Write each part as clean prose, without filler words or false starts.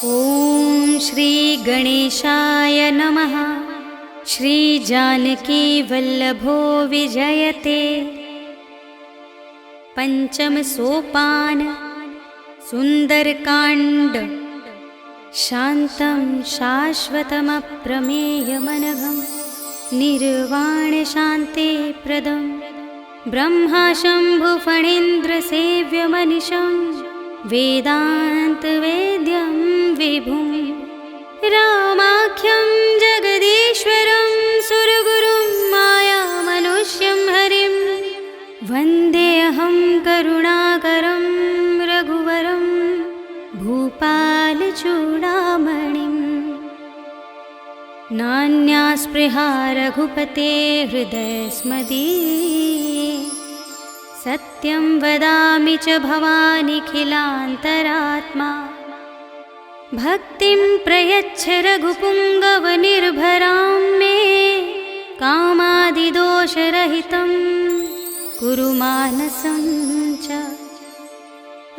ॐ श्री गणेशाय नमः। श्री जानकी वल्लभो विजयते। पंचम सोपान सुंदरकांड। शांतं शाश्वतमप्रमेयमनघं निर्वाण शांति प्रदं ब्रह्मा शंभु फणीन्द्र सेव्यमनिशं वेदांत वेद्यं विभुं रामाख्यं जगदीश्वरं सुरगुरुं मायामनुष्यं हरिं वन्देऽहं करुणाकरं रघुवरं भूपालचूडामणिं। नान्या स्पृहा रघुपते हृदयस्मदीये सत्यं वदामि च भवानिखिलान्तरात्मा। भक्तिं प्रयच्छ रघुपुङ्गवनिर्भरां मे कामादिदोषरहितं कुरु मानसं च।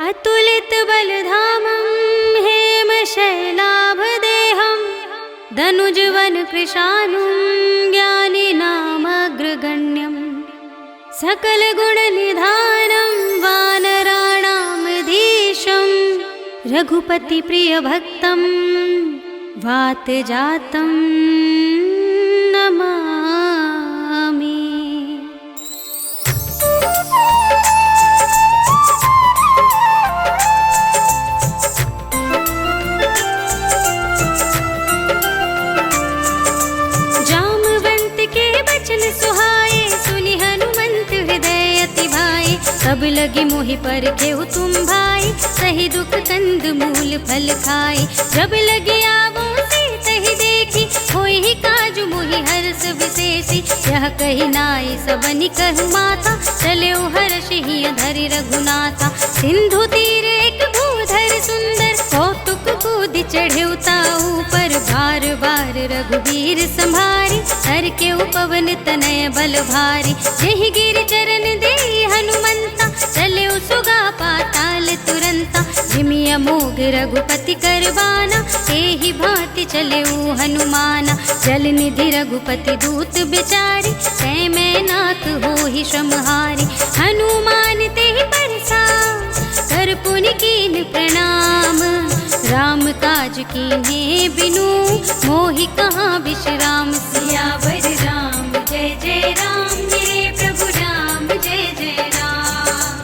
अतुलितबलधामं हेमशैलाभदेहं दनुजवनकृशानुं ज्ञानिनामग्रगण्यं सकलगुणनिधानं वानराणामधीशं रघुपतिप्रियभक्तं वातजातं नमामि। जामवंत के बचन सुहाए सुनि हनुमंत हृदय अति भाए। सब लगी मोहि पर केहु तुम भाई सही दुख कंद मूल फल खाए। जब लगी आवो तही देखी होई ही काजु मोहि हर्ष विशेषी। यह कही नाई सबनि कहु माता चले हर्ष ही धरि रघुनाथा। सिंधु तीर एक भूधर सुंदर कौतुक कूद चढ़े ताऊ पर बार बार रघुवीर संभारी। हर के उपवन तनय बल भारी यही गिर चरण दे हनुमंता चले सुगा पाताल तुरंता। जिमि अमोघ रघुपति करबाना एहि भांति चले हनुमाना। जल निधि रघुपति दूत बिचारी तै मैं नाथ होहि श्रमहारी। हनुमान तेहि परसा कर पुनि कीन प्रणाम। राम काज कीन्हे बिनु मोहि कहाँ विश्राम। सियावर राम जय जय राम मेरे प्रभु राम जय जय राम।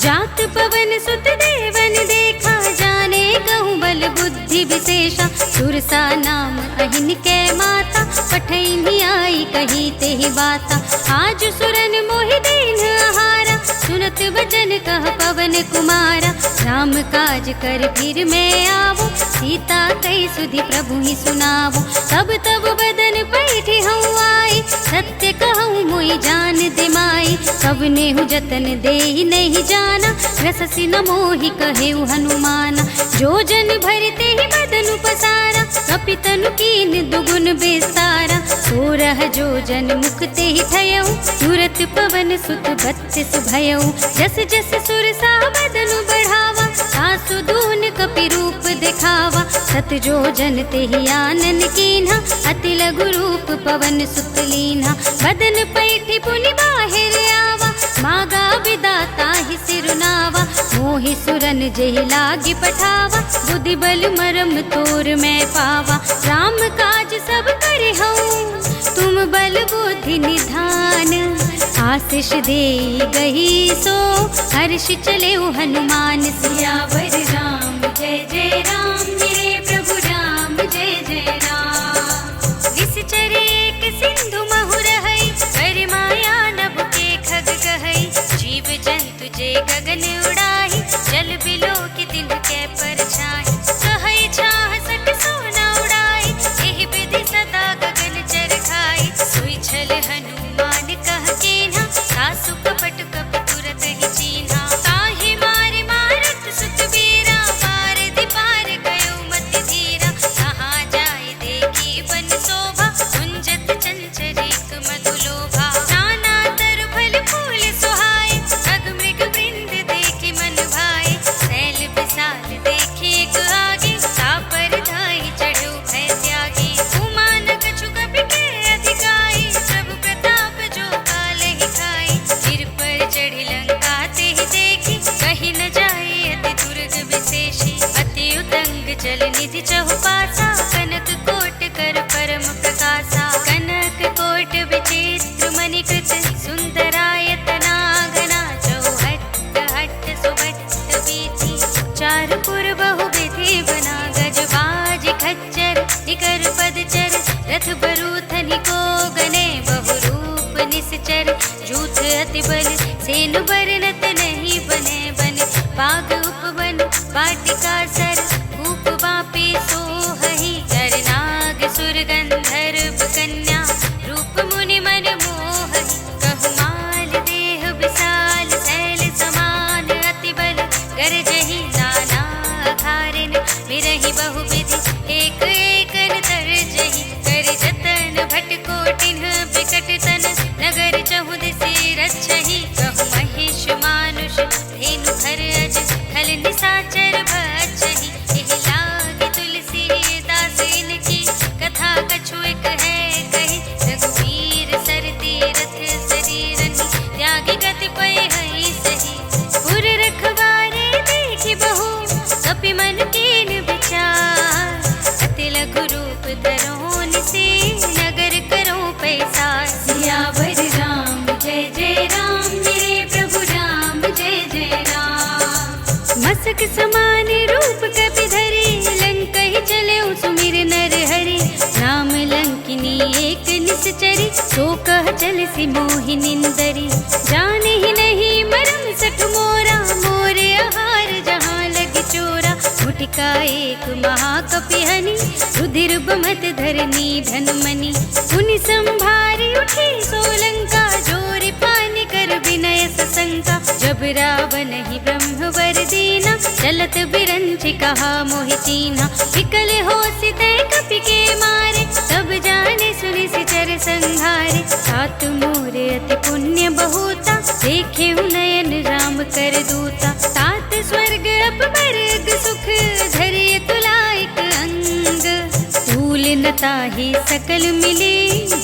जात पवन सुत देवन देखा जाने कहूँ बल बुद्धि विशेषा। सुरसा नाम अहिन कै माता पठैनी आई कही तेहि बाता। आज सुरन मोहि दीन आहारा सुनत बचन कह पवन कुमारा। राम काज कर फिर मैं आवो सीता कई सुधि प्रभु ही सुनावो। तब तब बदन पैठी हूँ आई सत्य कहूँ मोहि जान दिमाई। कब नेहु जतन दे नहीं जाना रससि न मोहि कहेउ हनुमाना। जो जन भरते ही बदन पसारा कपितनु कीन दुगुन विस्तारा। सोरह जो जन मुखते ही ठयऊ तुरत पवन सुत बत्तिस भयऊ। जस जस सुरसा बदन बढ़ावा सासु दून कपि रूप दिखावा। सत जो जन तेहि आनन कीन्हा अति लघु रूप पवन सुत लीन्हा। बदन पैठी पुनि बाहिर आवा मागा विदाता ही सिरुनावा। मोहि सुरन जेहि लागी पठावा बुद्धि बल मरम तोर मैं पावा। राम काज सब करे हूँ तुम बल बुद्धि निधान। आशीष दे गही सो हर्ष चले हनुमान। सियावर राम जय जय राम मेरे प्रभु राम जय जय राम। निश्चर एक सिंधु महु रहै कर माया नभ के खग गहै। जीव जंतु जे गगन उड़ाही जल बिलो की दिन के परछाई। कहै छाह सक सोना उड़ाई एहि विधि सदा गगन चर खाई। सोई छल हनुमान कह केन्हा सासु कपट कपि तुरत ही चीन्हा। ताहि मारे मारत सुत वीरा चंचल निधि चहुपासा, कनक कोट कर परम प्रकाशा। कनक कोट विचित्र मणिकृत, सुंदरायतना घना। चौहट्ट हट्ट सुभट्ट वीथि, चार पुर बहु विधि बना। गजबाज खच्चर निकर पदचर, रथ बरूथनि को गने। बहुरूप निश्चर, जूथ अति बल, सेन बरनत नहीं बने। बन बाग उपवन, वाटिका सर, कूप बापी सोहहि। नर नाग सुर गंधर्व कन्या, रूप मुनि मन मोहहि। कहमाल देह विशाल, शैल समान अति बल। गरजहि नाना अखारिन, बिरहि बहुविधि, एक एकन तरजहि। कर जतन भटकोटिन बिकट तन, नगर चहुदिसि रक्षहि। कहु महिष मानुष, धेनु खर अज, खल निसाचर भक्षहि। एहि लागी तुलसीदास इनकी, कथा कछु एक है कही। रघुवीर सर तीरथ शरीरनि, त्यागी कतिपय हहि सही। पुर रखवारे देखि बहु, कपि मन कीन विचार। अति लघु रूप धरहु निसि, नगर करहु पैसार। सियावर राम जय जय राम, मेरे प्रभु राम जय जय राम। मसक समान रूप कपि धरि, लंकहि चलेउ सुमिर नर हरि। राम लंकिनी एक निश्चरी, सो कह चलसि मोहि निंदरी। जानहि नहीं मरम सठ मोरा, मोरे आहार जहाँ लग चोरा। मुटिका एक महाकपि हनि, रुधिर बमत धरनी धन मनि। पुनि संभारी उठी सोलंका, जोरि पानि कर विनय सशंका। जब रावण ही ब्रह्मवर दीना, चलत बिरंचि कहा मोहि चीन्हा। विकल होसि तै कपि के मारे, तब जाने सुनि सिचर संहारे। तात मोर अति पुण्य बहुता, देखे नयन राम कर दूता। तात स्वर्ग अपवर्ग सुख, धरिय तुलाइक अंग। भूल न ताहि सकल मिले,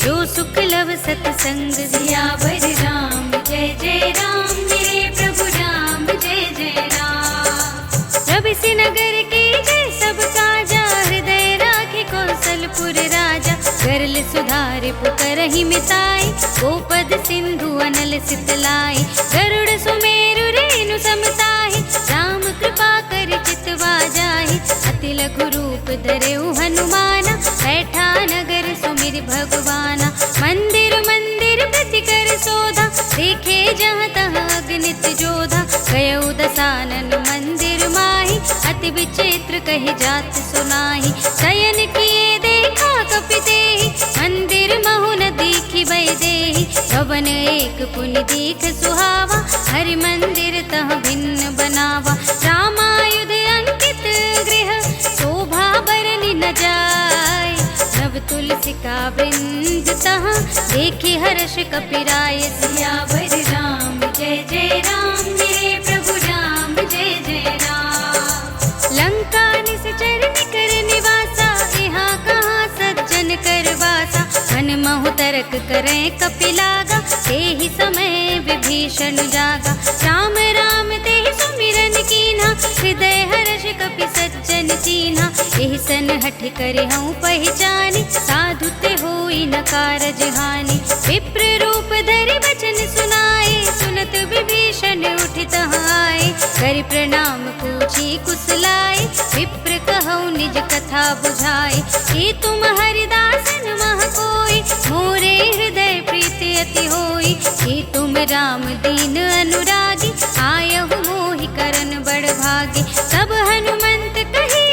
जो सुख लव सतसंग। सियावर राम जय जय राम, मेरे प्रभु राम जय जय राम। रवि नगर के जय सब काजा, हृदय राखि कौशलपुर राजा। गरल सुधारि पुकारहि मिताई, गोपद सिंधु अनल सितलाई। गरुड़ सुमेरु रेणु समताहि, राम कृपा करि चितवा जाहि। अति लघु रूप धरेउ हनुमाना, बैठा नगर सुमिर भगवाना। मंदिर मंदिर प्रति कर सोधा, देखे जहाँ तहाँ अगणित जोधा। गयउ दसानन मंदिर माहि, अति विचित्र कहि जात सुनाहि। शयन किए देखा कपि तेहि, मंदिर महु न दीखि वैदेहि। भवन एक पुनि दीख सुहावा, हरि मंदिर तह भिन्न बनावा। रामायुध अंकित गृह, शोभा बरनि न जाय। नव तुलसी का वृंद तहाँ, देखि हर्ष कपिराय। सियावर राम जय जय राम, मेरे प्रभु राम जय जय राम। लंका निश्चर निकर निवासा, यहाँ कहाँ सज्जन कर वासा। मन महु तरक करें कपि लागा, तेहि समय विभीषण जागा। राम राम तेहि सुमिरन कीन्हा, हृदय हर्ष कपि सज्जन चीन्हा। एहि सन हठ करे हूँ पहचानी, साधु ते होई न कारज हानि। विप्र रूप धरि वचन सुनाए, सुनत विभीषण उठि तहाँ आए। करि प्रणाम पूछी कुशलाए, विप्र कहौ निज कथा बुझाए। कि तुम हरिदासन मह कोई, मोरे हृदय प्रीति अति होई। कि तुम राम दीन अनुरागी, आयहु मोहि करन बड़ भागी। सब हनुमंत कही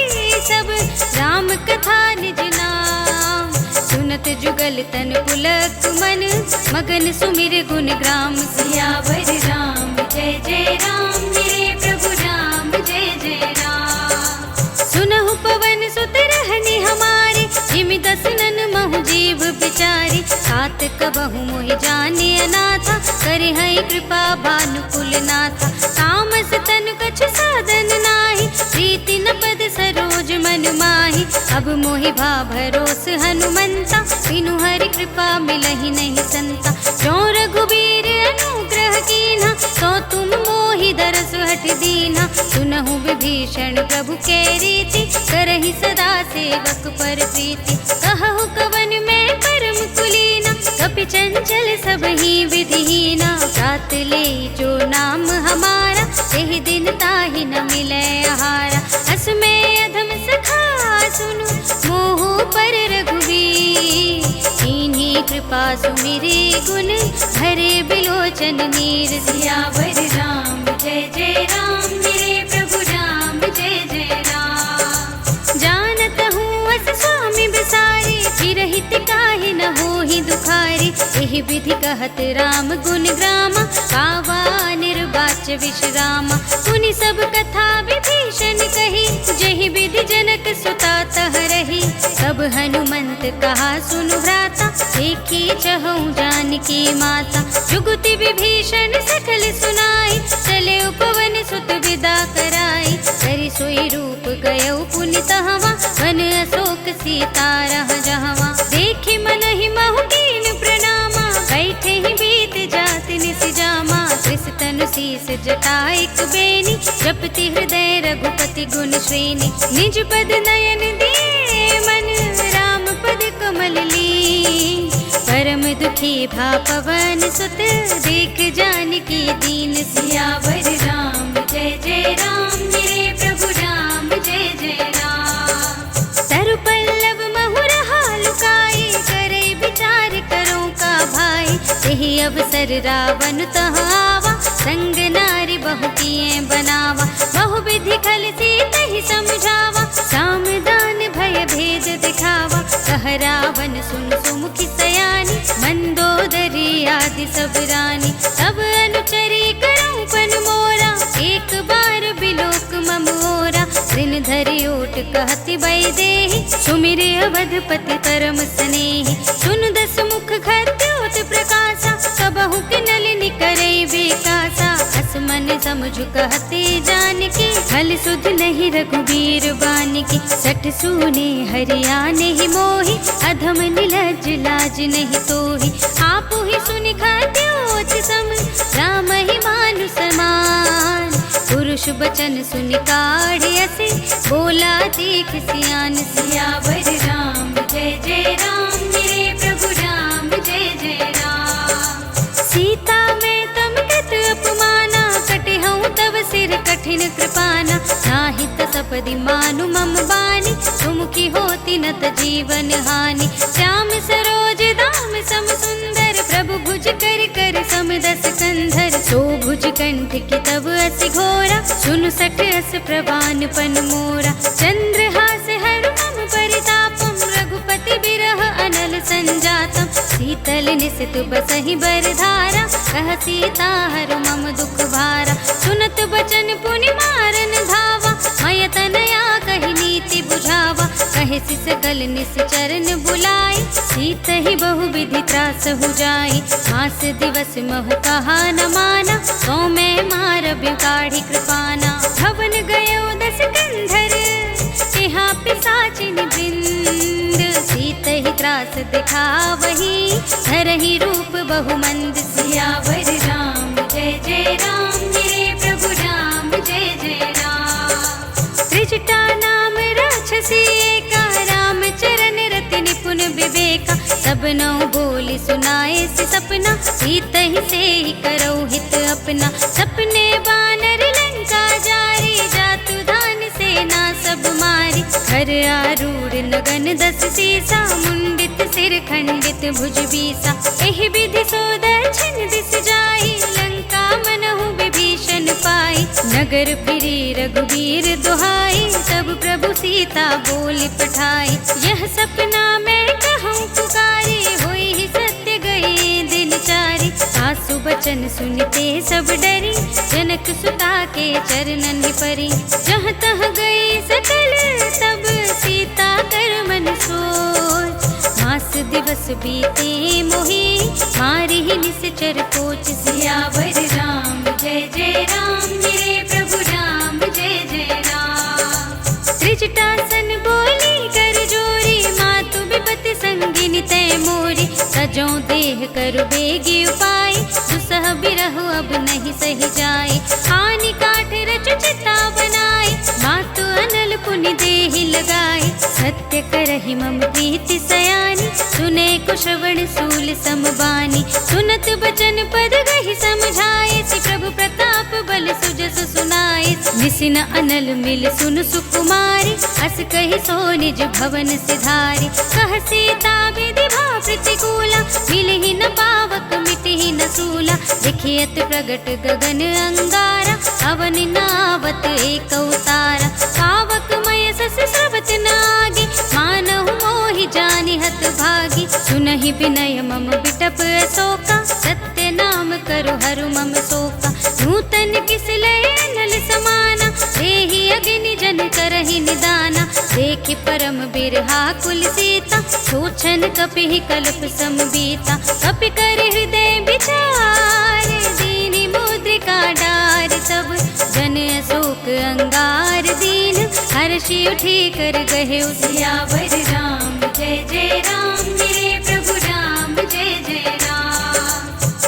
सब, राम कथा निज नाम। सुनत जुगल तन पुलक मन, मगन सुमिर गुण ग्राम। सियावर राम जय जय राम, मेरे प्रभु राम जय जय राम। सुनहु पवन सुत रहनि हमारे, जिमि दसनन महु जीव बिचारी। तात कबहु मोहि जाने अनाथा, करे हई कृपा भानुकुल नाथा। तामस तन कछु साधन नाही, प्रीति न पद सरोज मन माही। अब मोहि भा भरोस हनुमंता, बिनु हरि कृपा मिलहि नहीं संता। जो रघुबीर अनुग्रह कीन्हा, तो तुम मोहि दरस हठ दीन्हा। सुन सुनहु विभीषण प्रभु के रीति, करहि सदा सेवक पर प्रीति। कहु कवन में परम कुलीना, कपि चंचल सबहि विधिहीना। रात ले जो नाम हमारा, एहि दिन ताहि न मिलै आहारा। अस में अधम सखा सुनु, मोह पर रघुवीर। कीन्ही कृपा सुमिरे गुण, भरे बिलोचन नीर। सियावर राम जय जय राम, मेरे प्रभु राम जय जय राम। जानत हूँ अस स्वामी बिसारी, चिरहित काहे न होहि दुखारी। एहि विधि कहत राम गुण ग्रामा, कावा निर्वाच्य विश्रामा। सुनि सब कथा विभीषण कही, जहि विधि जनक सुता तह रही। सब हनुमंत कहा सुनु भ्राता, देखी चहु जानकी माता। जुगति विभीषण सकल सुनाई, चले उपवन सुत विदा कराई। करि सोई रूप गयौ पुनि तहवा, वन अशोक सीता रह जहवा। देखि मनहि महु कीन प्रणामा, बैठे ही बीत जात निस जामा। त्रिस तनु शीस जटाइक बेनी, जपति हृदय रघुपति गुण श्रेणी। निज पद नयन दिए मन, राम पद कमल लीन। परम दुखी भा पवन सुत, देख जानकी दीन। सियावर राम जय जय राम, मेरे प्रभु राम जय जय राम। सरु पल्लव महुरहा लुकाई, करे विचार करो का भाई। यही अवसर रावण तह आवा, संग नारी बहु किए बनावा। बहु विधि खल सीतहि समझावा, साम दान भय भेद दिखावा। कह रावण सुन सुमुखी सयानी, मंदोदरी आदि सब रानी। तब अनुचरी करऊं पन मोरा, एक बार बिलोक मम ओरा। दिन धरि ओट कहति वैदेही, सुमिरे अवधपति परम स्नेही। सुन दस मुख खद्योत प्रकाशा, सबहु के नलिनी करे विकासा। अस मन समझु कहते जानकी, फल सुध नहीं रघुबीर बानिकी। सठ सूने हरिया नहीं मोही, अधम निलज लाज नहीं तोही। आपु ही सुनि खद्योत सम, राम ही मानु समान। पुरुष बचन सुनि काढ़ असे, बोला देख सियान। सियावर राम जय जय राम, मेरे प्रभु राम जय जय राम। सीता में तम कत अपमाना, कटिहऊँ तब सिर कठिन कृपाना। नाहित सपदि मानु मम बानी, सुमुखी होती न त जीवन हानि। श्याम सरोज दाम सम सुंदर, प्रभु भुज कर कर सम दस कंधर। सो भुज कंठ की तब अस घोरा, सुनु सठ अस प्रवान पन मोरा। चंद्रहास हर मम परितापम, रघुपति बिरह अनल संजातम। शीतल निसित बसहि बरधारा, कह सीता हर मम दुख भारा। सुनत बचन पुनि मारन धावा, मय तनया कहि नीति बुझावा। कहे सिस कल निश्चरन बुलाई, सीत ही बहु विधि त्रास हो जाई। मास दिवस महु कहा न माना, सो मैं मार बिकाढ़ी कृपाना। भवन गयो दस कंधर, तिहा पिशाचिन वृंद। सीत ही त्रास दिखावही, धरहि रूप बहुमंद। सियावर राम जय जय राम, मेरे प्रभु राम जय जय राम। त्रिजटा नाम राक्षसी एका, राम चरण रति निपुण विवेका। सब नौ बोली सुनाए से सपना, सीत ही से ही करो हित अपना। सपने बानर लंका जारी, जातु धान सेना सब मारी। घर आरूढ़ नगन दस सीसा, मुंडित सिर खंडित भुज बीसा। एहि विधि सो दक्षिण दिस जाई, लंका मनहु विभीषण पाई। नगर फिरी रघुबीर दुहाई, तब प्रभु सीता बोली पठाई। यह सपना मैं कहूँ पुकारी, होई ही सत्य गए दिन चारी। सासु बचन सुनते सब डरी, जनक सुता के चरणन परी। जहाँ तह गई सकल तब, सीता कर मन सोच। मास दिवस बीते मोही, मारी ही निश्चर कोच। सियावर राम जय जय राम, मेरे प्रभु राम जय जय राम। त्रिजटासन बोली कर जोरी, मातु विपति संगिनी तय मोरी। सजों देह कर बेगी उपाय, दुसह बिरह अब नहीं सही जाए। हानि काठ रच चिता बनाए, सत्य करहि मम प्रीति सयानी, सुने को श्रवण सूल समबानी, सुनत बचन पद गहि समझाए, सि प्रभु प्रताप बल सुजस सुनाए, निसिन अनल मिल सुन सुकुमारी, अस कहि सो निज भवन सिधारी, कह सीता विधि भाव प्रतिकूला, मिलहि न पावक मिटहि न सूला, देखियत प्रगट गगन अंगारा, अवन नावत एक अवतारा, पावक मय सस स्रवत नागी, मानहु मोहि जानि हत भागी, सुनहि विनय मम बिटप अशोका, सत्य नाम करु हरु मम शोका, नूतन किस लय अनल समाना, देहि अग्नि जन करहि निदाना, देखि परम बिरहा कुल सीता, सोचन कपिहि कल्प सम बीता, कपि कर हृदय विचार, दीनि मुद्रिका डार, तब जन अशोक अंगार दीन, हर्षि उठी कर गहे सियावर राम जय जय राम, मेरे प्रभु राम जय जय राम।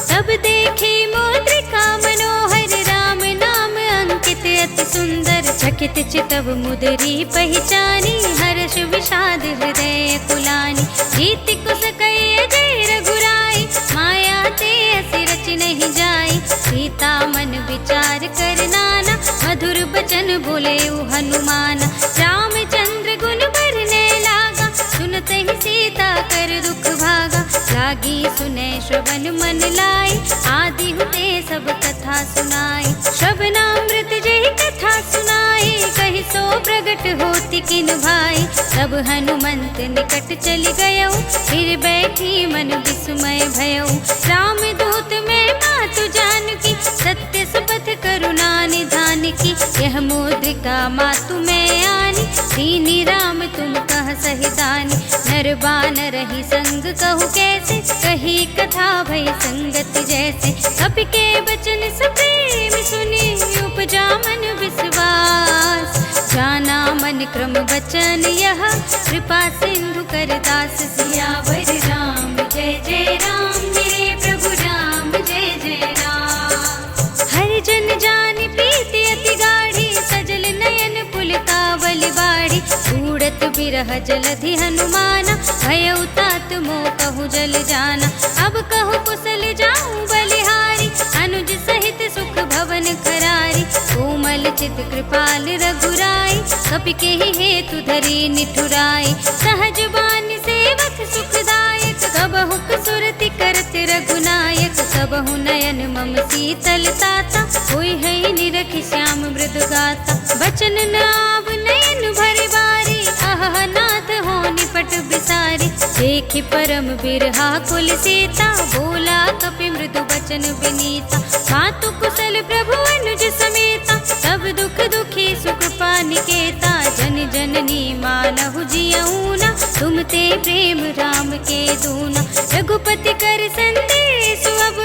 तब देखे मुद्रिका मनोहर, राम नाम अंकित अति सुंदर, चकित चितव मुदरी पहचानी, हर्ष विषाद हृदय कुलानी, रीति कुस कई जय रघुराई, माया ते असी रच नहीं जाई, सीता मन विचार कर नाना, मधुर बचन बोले हनुमान, रामचंद्र गुण बरने लागा, सुनते ही सीता कर दुख भागा, लागी सुने श्रवण मन लाई, आदि हुते सब कथा सुनाई, श्रवणामृत जय कथा सुनाई, कहि सो प्रगट होति किन भाई, तब हनुमंत निकट चली गयो, फिर बैठी मन विस्मय भयो, राम दूत में मातु जानकी, सत्य शपथ करुणा निधान की, यह मुद्रिका मातु में आनी, दीनी राम तुम कह सही दानी, नर बानर रही संग कहु कैसे, कही कथा भई संगत जैसे, कपि के बचन सप्रेम सुनी, उपजा मन विश्वास, जाना मन क्रम बचन यह, कृपा सिंधु कर दास, सियावर राम जय जय राम, मेरे प्रभु राम जय जय राम। हर जन जान प्रीति अति गाढ़ी, सजल नयन पुलकावल बाढ़ी, उड़त बिरह जलधि हनुमाना, भयउ तात मोह कहु जल जाना, अब कहु कुशल जाऊं बलिहारी, अनुज सहित सुख भवन खरारी, कोमल चित कृपाल रघुराई, कपि केहि हेतु धरी निठुराई, सहज बानी सेवक सुखदायक, कबहु सुरति करत रघुनायक, सबहु नयन मम शीतल ताता, होई है निरखि श्याम मृदु गाता, बचन नाव नयन भरि बारी, आह नाथ हो निपट बिसारी, देखि परम बिरहा कुल सीता, बोला कपि मृदु बचन विनीता, मातु कुशल प्रभु अनुज समेता, सब दुख दुखी सुख पानिकेता, जन जननी मानहु जियऊना, तुम ते प्रेम राम के दूना, रघुपति कर संदेश अब,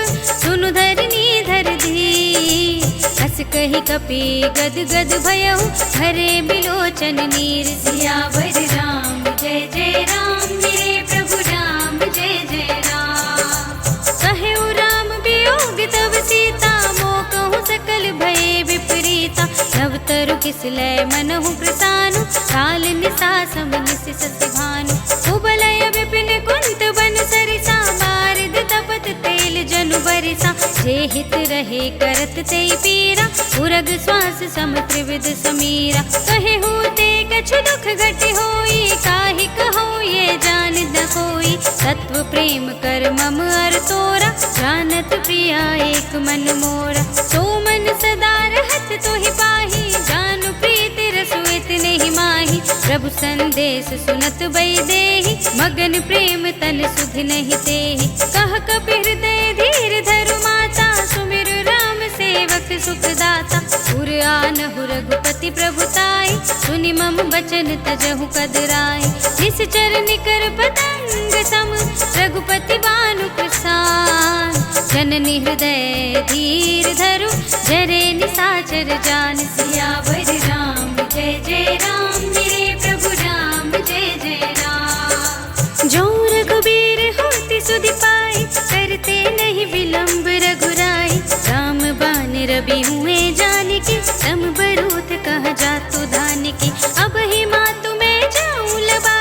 सुनु धरनी धर धी, हस कहि कपि गद गद भयउ, भरे बिलोचन नीर, सियावर राम जय जय राम, मेरे प्रभु राम जय जय राम। कहु राम वियोग तब सीता, मोह कहूँ सकल भय विपरीता, नव तरु किस लय मनहु प्रसानु, काल निसा सम निस सस भानु, कुबलय विपिन कुंत बन सरिसा, बारद तपत तेल जनु बरिसा, जे हित रहे करत ते पीरा, उरग श्वास सम त्रिविध समीरा, कहे होते कछु दुख घट होई, काहि कहो ये जान न कोई, तत्व प्रेम कर मम अर तोरा, जानत प्रिया एक मन मोरा, सो मन सदा रहत तोहि पाही, जानु प्रीति रसु इतने ही माही, प्रभु संदेश सुनत बई देहि, मगन प्रेम तन सुध नहीं तेहि, कह कपि हृदय धीर धरु माता, सुमिर राम सेवक सुख दाता, पुर आनहु रघुपति प्रभुताई, सुनि मम बचन तजहु कदराई, जिस चरण कर पतंग सम, रघुपति बानु प्रसान, जननी हृदय धीर धरु, जरे निसाचर जान, सियावर राम जय जय राम, मेरे प्रभु राम जय जय राम। जो रघुबीर होति सुधि पाई, करते नहीं विलंब रघुराई, राम बान रवि हुए जानकी, सम बरूथ कह जातु धान की, अब ही मातु मैं जाऊं लबा,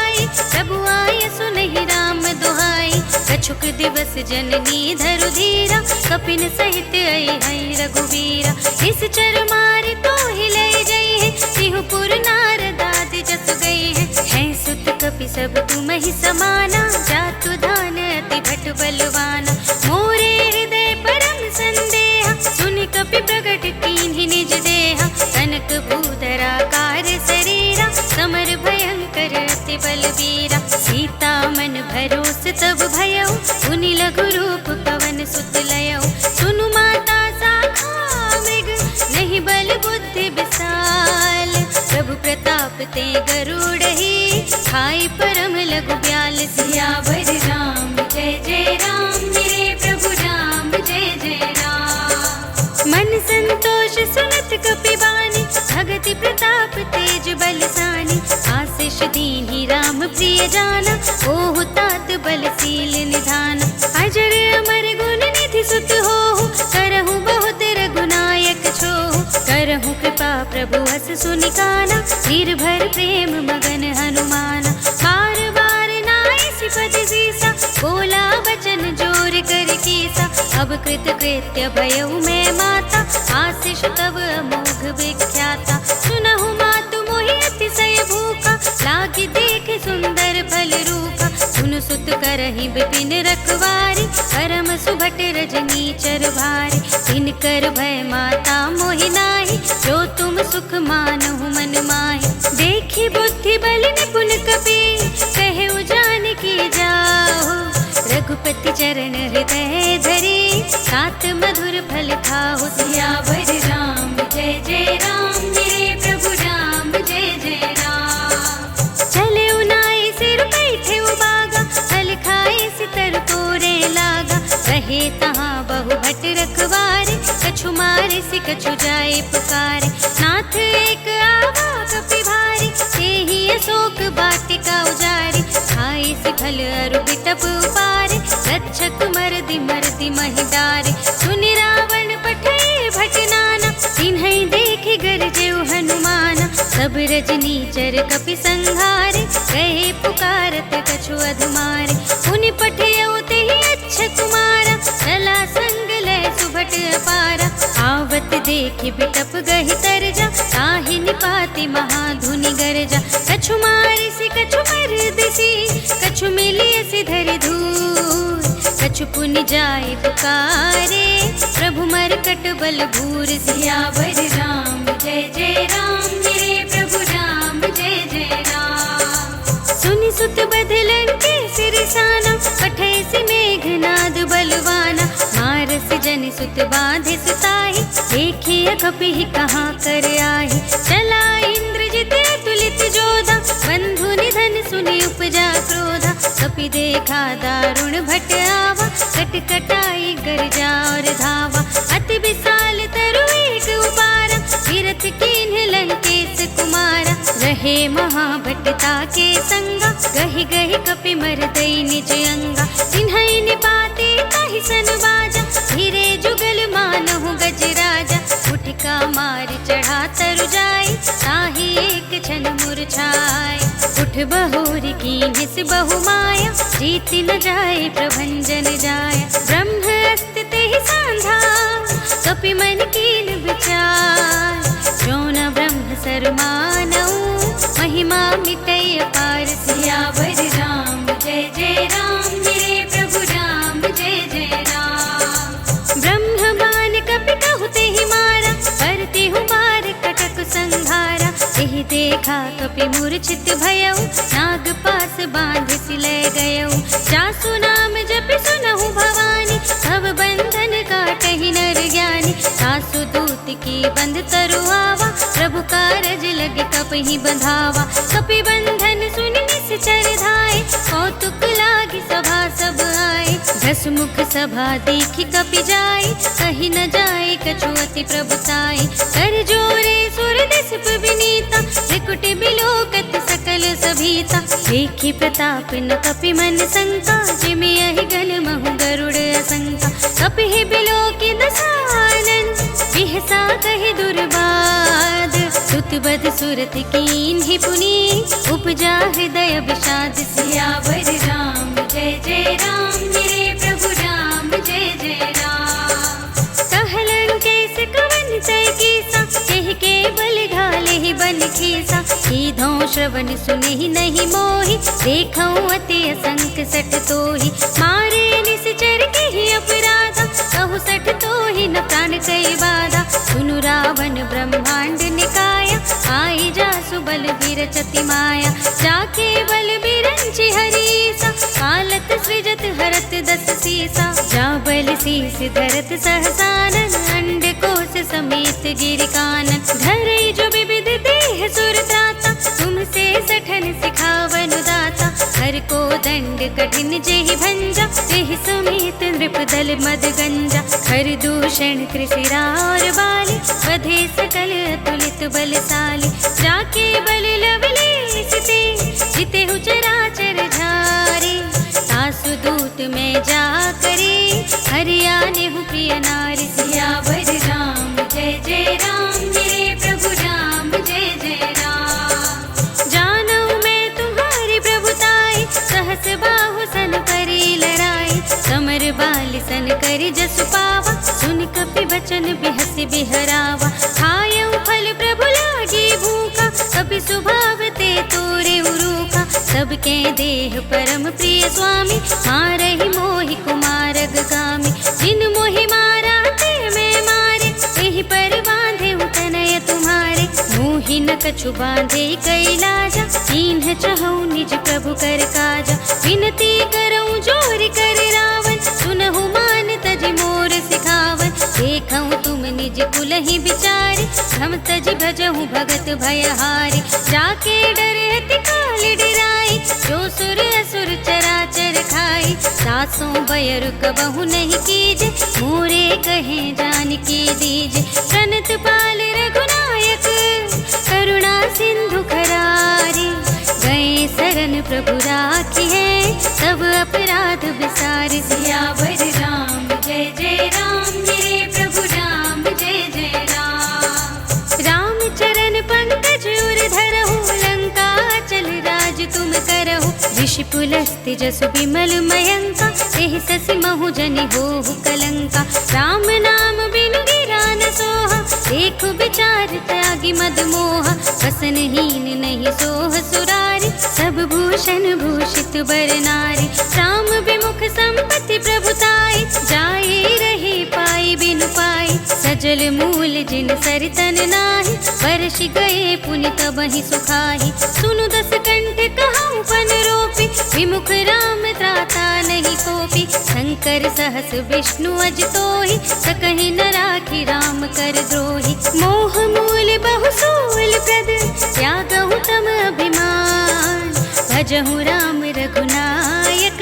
दिवस जननी धरु धीरा, कपिन सहित आई है रघुवीरा। इस चर मारी तो ही ले जई है, सिंहपुर नारदादि जस गई है सुत कपि सब तुम ही समाना, जातु धान अति भट बलवाना। मोरे हृदय परम संदेहा, सुनि कपि प्रगट कीन्हि निज देहा। कनक भूधरा कार शरीरा, समर भयंकर अति बलवीरा। सीता मन भरोस तब भयउ, सुनि लघु रूप पवन सुत लयउ। सुनु माता शाखा मृग, नहीं बल बुद्धि विशाल। प्रभु प्रताप ते गरुड़हि, खाई परम लघु ब्याल। सियावर राम जय जय राम, मेरे प्रभु राम जय जय राम। मन संतोष सुनत कपि बानी, भगति प्रताप तेज बलसानी। आशीष दीन्हि राम प्रिय जाना, ओहु तात बलशील निधान। अजर अमर गुण निधि सुत होहु, करहु बहुत रघुनायक छोहु। करहु कृपा प्रभु हस सुनि काना, निर्भर प्रेम मगन हनुमाना। बार बार नाइ पद सीसा, बोला वचन जोर कर कीसा। अब कृत कृत्य भयउ मैं माता, आशीष तब अमोघ विख्याता। सुनहु मातु मोहि अतिशय भूखा, लागी देख सुंदर फल रूपा। सुन सुत करहि विपिन रखवारी, परम सुभट रजनी चर भारी। तिनकर भय माता मोहि नाहि, जो तुम सुख मानहु मन माहि। देखि बुद्धि बल निपुण कपि, कहु जानकी जाहु। रघुपति चरण हृदय धरे, सात मधुर फल खाहु। सियावर राम जय जय राम, मेरे प्रभु राम जय जय राम। चले उनाई सिर बैठे उबागा, फल खाए सितर तोरे लागा। रहे तहाँ बहु भट रखवारे, कछु मारे सि कछु जाए पुकारे। नाथ एक आवा कपि भारी, तेहि अशोक वाटिका उजारी। खाए सि फल अरु बिटप उपारे, रक्षक मरदि महि डारे। सुनि रावण पठे भट नाना, तिन्है देखि गरजेउ हनुमाना। सब रजनी चर कपि संहारे, कहे पुकारत कछु अधुमारे। पुनि पठियउ तेहि अच्छ कुमारा, चला संग लय सुभट अपारा। आवत देखि बिटप गहि तरजा, ताहि निपाति महाधुनि गरजा। कछु मारि सि कछु मरदिसी, कछु मिलिय सि धरि धूर। कछु पुनि जाय पुकारे, प्रभु मरकट बल भूर। सियावर राम जय जय राम, मेरे प्रभु राम जय जय राम। सुनि सुत बधलन के सिरसाना, पठै सि मेघनाद बलवाना। मारस जनि सुत बांधे सुताहि, देखिए कपि कहाँ कर आहि। चला इंद्रजित अतुलित जोधा, बंधु निधन सुनि उपजा क्रोधा। कपि देखा दारुण भट आवा, कट कटाई गरजा और धावा। अति विशाल तरु एक उपारा, तीरथ कीन्ह लंकेश कुमारा। रहे महाभटता के संगा, गहि गहि कपि मरदई निज अंगा। तिन्है निपाते ताहि सन बाजा, धीरे जुगल मानहु गजराजा। उठिका मार चढ़ा तरु जाय, ताहि एक क्षण मुरझाय। उठ बहोरी कीन्हि सि बहु माया, जीति न जाय प्रभंजन जाय। ब्रह्म अस्ति तेहि सांधा, कपि मन कीन विचार। जो न ब्रह्म सर मानऊ, महिमा मिटै अपार। सियावर राम जय जय राम, मेरे प्रभु राम जय जय राम। ब्रह्म बान कपि कहु तेहि मारा, करते हूँ बार कटक संघारा। एहि देखा कपि मूर्छित भयउ, नाग पास बांध सि लय गयउ। जासु नाम जपि सुनहु भवानी, भव बंधन काटहि नर ज्ञानी। सासु दूत की बंध तरु आवा, प्रभु कारज लगे कपहि बंधावा। कपि बंधन सुनि निश्चर धाय, कौतुक लागी सभा सब आए। दस मुख सभा देखि कपि जाय, कहि न जाय कछु अति प्रभुताई। कर जोरे सुर दिसप विनीता, त्रिकुट बिलोकत सकल सभीता। देखि प्रताप न कपि मन शंका, जिमि यहि गल महु गरुड़ असंका। कपि बिलोकि दसानन, बिहसा कहि दुर्बाद। सुत बध सुरत कीन्हि पुनि, उपजा हृदय विषाद। सियावर राम जय जय राम, मेरे प्रभु श्रवण सुने ही नहीं मोहि, देखऊं अति असंख सठ तोहि। मारे निश्चर के ही अपराधा, कहु सठ तोहि न प्राण कई बाधा। सुनु रावण ब्रह्मांड निकाया, आई जासु बल विरचति माया। जाके बल बिरंचि हरीसा, पालत सृजत हरत दस सीसा। जा बल शीस धरत सहसानन, अंड कोश समेत गिर कानन। धरई जो विविध देह सुर त्राता, तुमसे सठन सिखावन दाता। हर को दंड कठिन जेहि भंजा, तेहि समेत नृप दल मद गंजा। हर दूषण त्रिशिरा और बाली, वधे सकल अतुलित बलशाली। जाके बल लवलेश ते, जितेहु चराचर झारे। सासु दूत में जा करे, हरियाने हूँ प्रिय नारी। सियावर राम जय जय राम, मेरे प्रभु राम जय जय राम। जानऊ मैं तुम्हारी प्रभुताई, सहस बाहु सन करी लड़ाई। समर बाल सन करी जसु पावा, सुन कपि बचन बिहसि बिहरावा। खायऊ फल प्रभु लागी भूखा, कपि स्वभाव ते तोरे उरूखा। सबके देह परम प्रिय स्वामी, मारहि मोहि कुमारग गामी। जिन मोहि मारा ते मैं मारे, एहि पर बांधे तनय तुम्हारे। मोहि न कछु बांधे कैलाजा, कीन्ह चहु निज प्रभु कर काजा। विनती करऊं जोर कर रावण, सुनहु मान तज मोर सिखावन। देखऊं तुम निज कुलहि बिचारे, हम तज भजहु भगत भयहारी। जाके डरे ति काल डराई, जो सुर असुर चराचर खाई। सासों बयर कबहु नहीं कीजे, मोरे कहे जानकी दीजे। प्रणत पाल रघुनायक, करुणा सिंधु खरारी। गए शरण प्रभु राखिए, सब अपराध विसार। सियावर राम जय जय राम, मेरे प्रभु राम जय जय राम। राम चरण पंकज उर धरहु, लंका चल राज तुम करहु। ऋषि पुलस्त्य जसु विमल मयंका, तेहि ससि महु जनि होहु कलंका। राम नाम बिनु गिरा न सोहा, देखु विचार त्यागी मद मोहा। वसनहीन नहीं सोह सुरारी, सब भूषण भूषित बर नारी। राम विमुख संपत्ति प्रभुताई, जाए रहे पाई बिनु पाई। सजल मूल जिन सरितन नाही, वर्ष गए पुनि तबहि सुखाही। सुनु दस कंठ कहऊँ पन रोपी, विमुख राम त्राता नहीं कोपी। शंकर सहस विष्णु अज तोहि, सकहि न राखी राम कर द्रोही। मोह मूल बहु सूल प्रद, त्यागहु तम अभिमान। भजहु राम रघुनायक,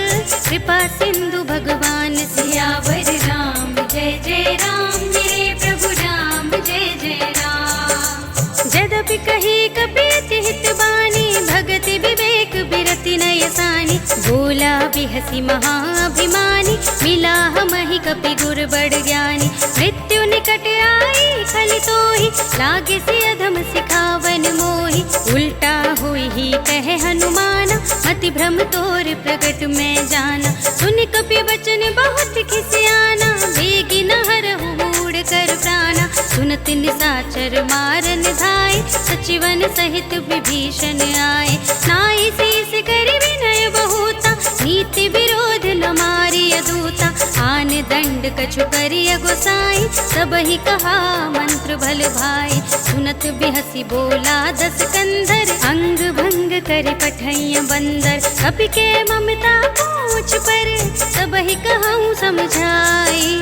कृपा सिंधु भगवान। सियावर राम जय जय राम, मेरे प्रभु राम जय जय राम। जदपि कही कपीति हित बानी, भगति विवेक बिरति नय सानी। बोला बिहसी महाभिमानी, मिला हमहि कपि गुर बड़ ज्ञानी। मृत्यु निकट आई खलि तोहि, लागे से अधम सिखावन मोहि। उल्टा हुई ही कहे हनुमाना, अति भ्रम तोर प्रगट में जाना। सुन कपि वचन बहुत खिसियाना, बेगी न हरहु मूढ़ कर प्राणा। सुनत निशाचर मारन धाय, सचिवन सहित विभीषण आए। नाई शीस करि विनय बहुता, नीति विरोध न मारिय दूता। आन दंड कछु करिय गोसाई, सबहि कहा मंत्र भल भाई। सुनत बिहसी बोला दस कंधर, अंग भंग करि पठैय बंदर। कपि के ममता पूछ पर, सबहि कहूँ समझाई।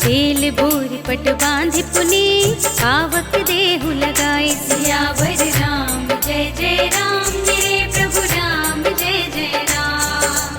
तेल बोर पट बांधि पुनी, पावक देहु लगाई। सियावर राम जय जय राम, मेरे प्रभु राम जय जय राम।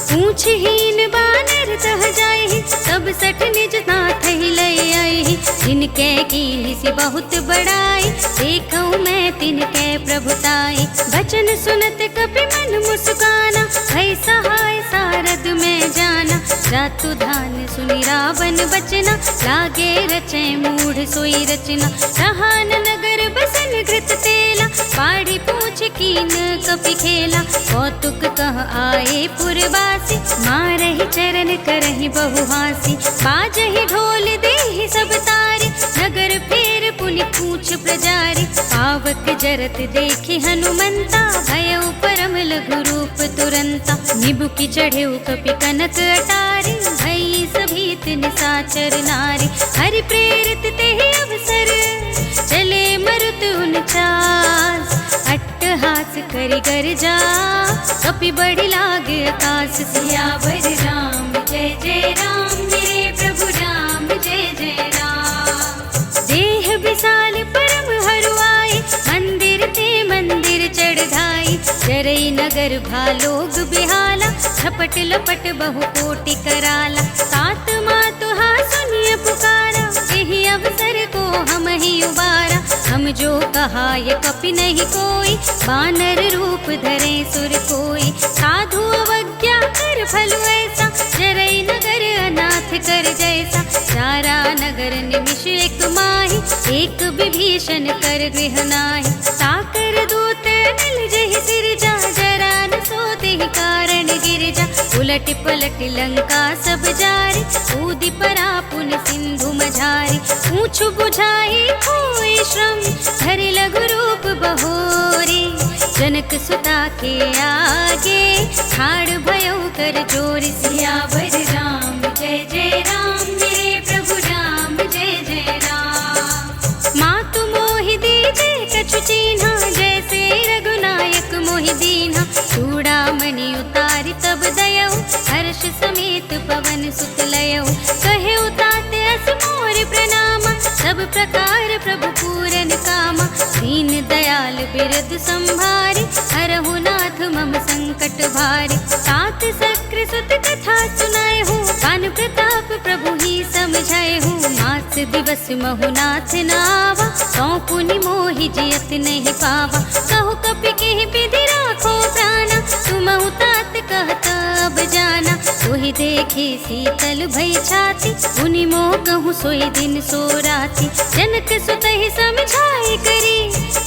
पूछहीन बानर तह जाहि, सब सठ निज नाथ ही लय आई। जिनके कीन्हि बहुत बड़ाई, देखऊँ मैं तिनके प्रभुताई। बचन सुनत कपि मन मुस्काना, भय सहाय सारद में जाना। जातु धान सुनि रावण बचना, लागे रचे मूढ़ सोई रचना। रहा न नगर बसन घृत तेला, बाढ़ी पूछ कीन कपि खेला। कौतुक कह आए पुरवासी, मारहि चरण करहि बहुहासी। बाजहि ढोल देहि सब तारे, नगर फेर पुनि लेन पूछ प्रजारी, पावक जरत देखे हनुमंता, भयउ परम लघु रूप तुरंता। निबुकि चढ़ेउ कपि कनक अटारी, भई सभीत निसाचर नारी। हरि प्रेरित तेहि अवसर, चले मरुत 49, अट्टहास करि गर्जा, कपि बढ़ि लाग आकाश। सियावर राम जय जय राम, मेरे प्रभु राम जय जय राम। देह विशाल परम हरुआई, मंदिर ते मंदिर चढ़ाई। जरई नगर भालोग बिहाला, झपट लपट बहु कोटि कराला। सात मातुहा सुनिय पुकारा, यही अवसर को हम ही उबारा। हम जो कहा ये कपि नहीं कोई, बानर रूप धरे सुर कोई। साधु अवज्ञा कर फलु ऐसा, जरई नगर अनाथ कर जैसा। सारा नगर निमिष एक माही, एक विभीषण कर गृह नाहि। साकर दूत मिल जहि सिरजा, जरा न सोते ही कारण गिरजा। उलट पलट लंका सब जारी, कूदि परा पुन सिंधु मझारी। पूछु बुझाई खोई श्रम, धरि लघु रूप बहोरी। जनक सुता के आगे, ठाड़ भयउ कर जोरी। सियावर राम जय जय राम, मेरे प्रभु राम जय जय राम। मातु मोहि दीजे कछु चीन्हा, जैसे रघुनायक मोहि दीन्हा। चूड़ामणि उतारि तब दयउ, हर्ष समेत पवन सुत लयउ। कहे तात अस मोर प्रणामा, सब प्रकार प्रभु पूरन कामा। दीन दयाल बिरद संभारी, हरहु नाथ मम संकट भारी। तात सक्र सुत कथा सुनाए हूँ, कान प्रताप प्रभु ही समझाए हूँ। मास दिवस महु नाथ नावा, सौ पुनि मोहि जियत नहीं पावा। कहु कपि केहि विधि राखो प्राणा, तुमहु तात कहत अब जाना। सोहि देखी शीतल भई छाती, पुनि मोह कहूँ सोई दिन सो राति। जनक सुतहि समझाई करी,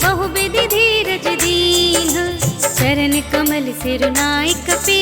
बहु विधि धीरज दीन। चरण कमल सिरुनाई कपि,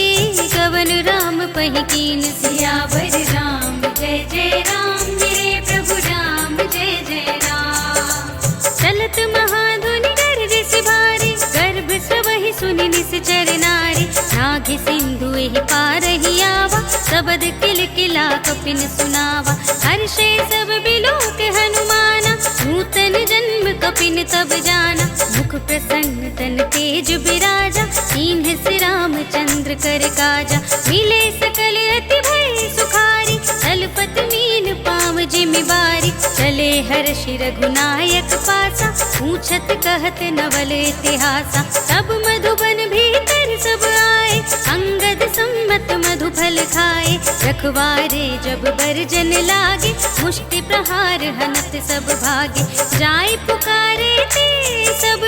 गवन राम पहि कीन। सियावर राम जय जय राम, मेरे प्रभु राम जय जय राम। चलत महाधुनि गर्जिसि भारी, गर्भ स्रवहि सुनि निश्चर नारी। नाघि सिंधु एहि पारहि आवा, सबद किलकिला कपिन सुनावा। हर्षे सब बिलोक हनुमाना, नूतन जन्म कपिन तब जाना। मुख प्रसन्न तन तेज बिराजा, कीन्ह रामचंद्र कर काजा। मिले सकल अति भय सुखारी, तलपत मीन पाव जिमि बारी। चले हर्षि रघुनायक पासा, पूछत कहत नवल इतिहासा। तब मधुबन भीतर सब आए, अंगद सम्मत मधु फल खाए। रखवारे जब बरजन लागे, मुष्टि प्रहार हनत सब भागे। जाय पुकारे ते सब,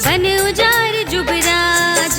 बन उजार जुबराज।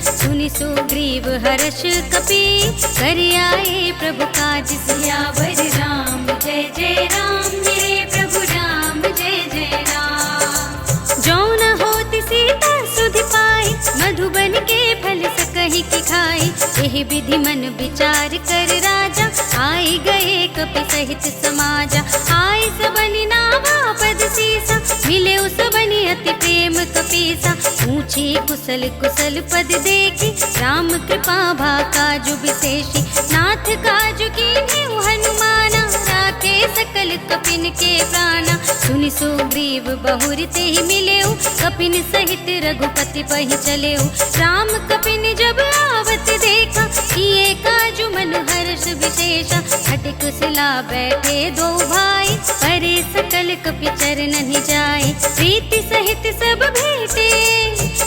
सुनि सुग्रीव हर्ष कपि, कर आए प्रभु काज। सियावर राम जय जय राम, मेरे प्रभु राम जय जय राम। जो न होत सीता सुधि पाई, मधुबन के फल सकहि की खाई। यही विधि मन विचार कर राजा, आए गए कपि सहित समाजा। आए सबनि नावा पद सीसा, मिले सबनि अति प्रेम कपीसा। पूछे कुशल कुशल पद देखी, राम कृपा भा काजु विशेषी। नाथ काजु कीन्हे हनुमाना, राखे सकल कपिन के प्राणा। सुनि सुग्रीव बहुरि तेहि मिलेउ, कपिन सहित रघुपति पहि चलेउ। राम कपिन जब आवत देखा, किए काजु मनु हर्ष विशेषा। हट कुशला बैठे दो भाई, परे सकल कपि चरणहि जाए। प्रीति सहित सब भेटे,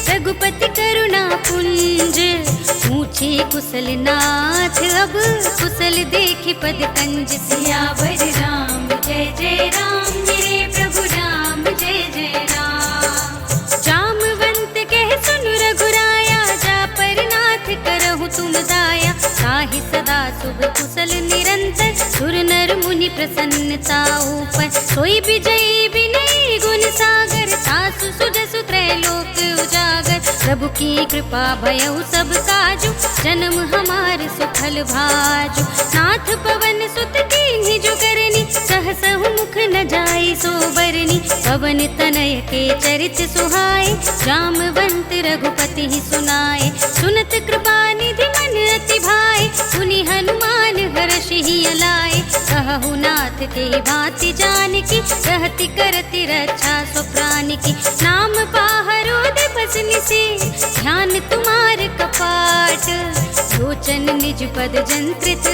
रघुपति करुणा पुंज। पूछे कुशल नाथ अब, कुशल देखि पद कंज। सियावर राम जय जय राम, मेरे प्रभु राम जय जय राम। जामवंत कह सुन रघुराया, जा पर नाथ करहु तुम दाया। ताहि सदा शुभ कुशल निरंतर, सुर नर मुनि प्रसन्नता ऊपर। सोई विजयी विनयी गुण सागर, सासु सुजसु त्रैलोक उजागर। प्रभु की कृपा भयउ सब काजु, जन्म हमार सुफल भाजु। नाथ पवन सुत कीन्ही जो करनी, सहसहु मुख न जाई सो बरनी। पवन तनय के चरित सुहाए, जामवंत रघुपति ही सुनाए। सुनत कृपा निधि मन अति भाए, सुनि हनुमान हर्षि हिय लाए। कहु नाथ के भांति जानकी, रहति करति रक्षा सो प्राण की। नाम पाहरो दिवस निशि, ध्यान तुम्हार कपाट। लोचन निज पद जंत्रित,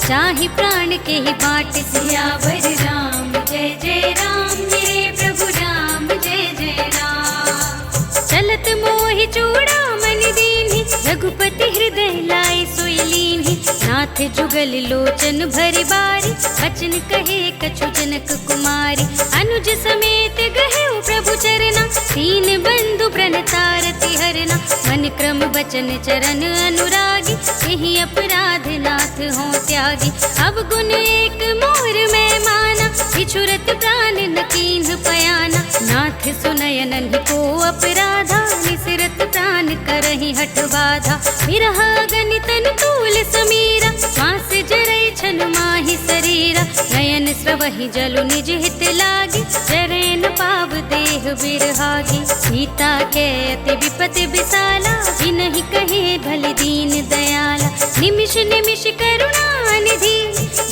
चाहि प्राण के ही बाट। सियावर राम जय जय राम, मेरे प्रभु राम जय जय राम। चलत मोहि चूड़ामणि दीन्हि, रघुपति हृदय लाए सोई लीन्हि। नाथ जुगल लोचन भरि बारी, बचन कहे कछु जनक कुमारी। अनुज समेत गहेउ प्रभु चरना, दीन बंधु प्रणतारति हरना। मन क्रम बचन चरण अनुरागी, यही अपराध नाथ हो त्यागी। अब गुण एक मोर में माना, बिछुरत प्राण न कीन्ह पयाना। नाथ सुनयन को अपराधा, निसरत प्राण करहि हठ बाधा। विरह गनितन तूल समीरा, श्वास जरै छन माहि शरीरा। नयन स्रवहि जलु निज हित लागी, जरै न पाव देह बिरहागी। सीता के अति विपति विसाला, बिनहि कहे भले दीन दयाला। निमिष निमिष करुणा निधि,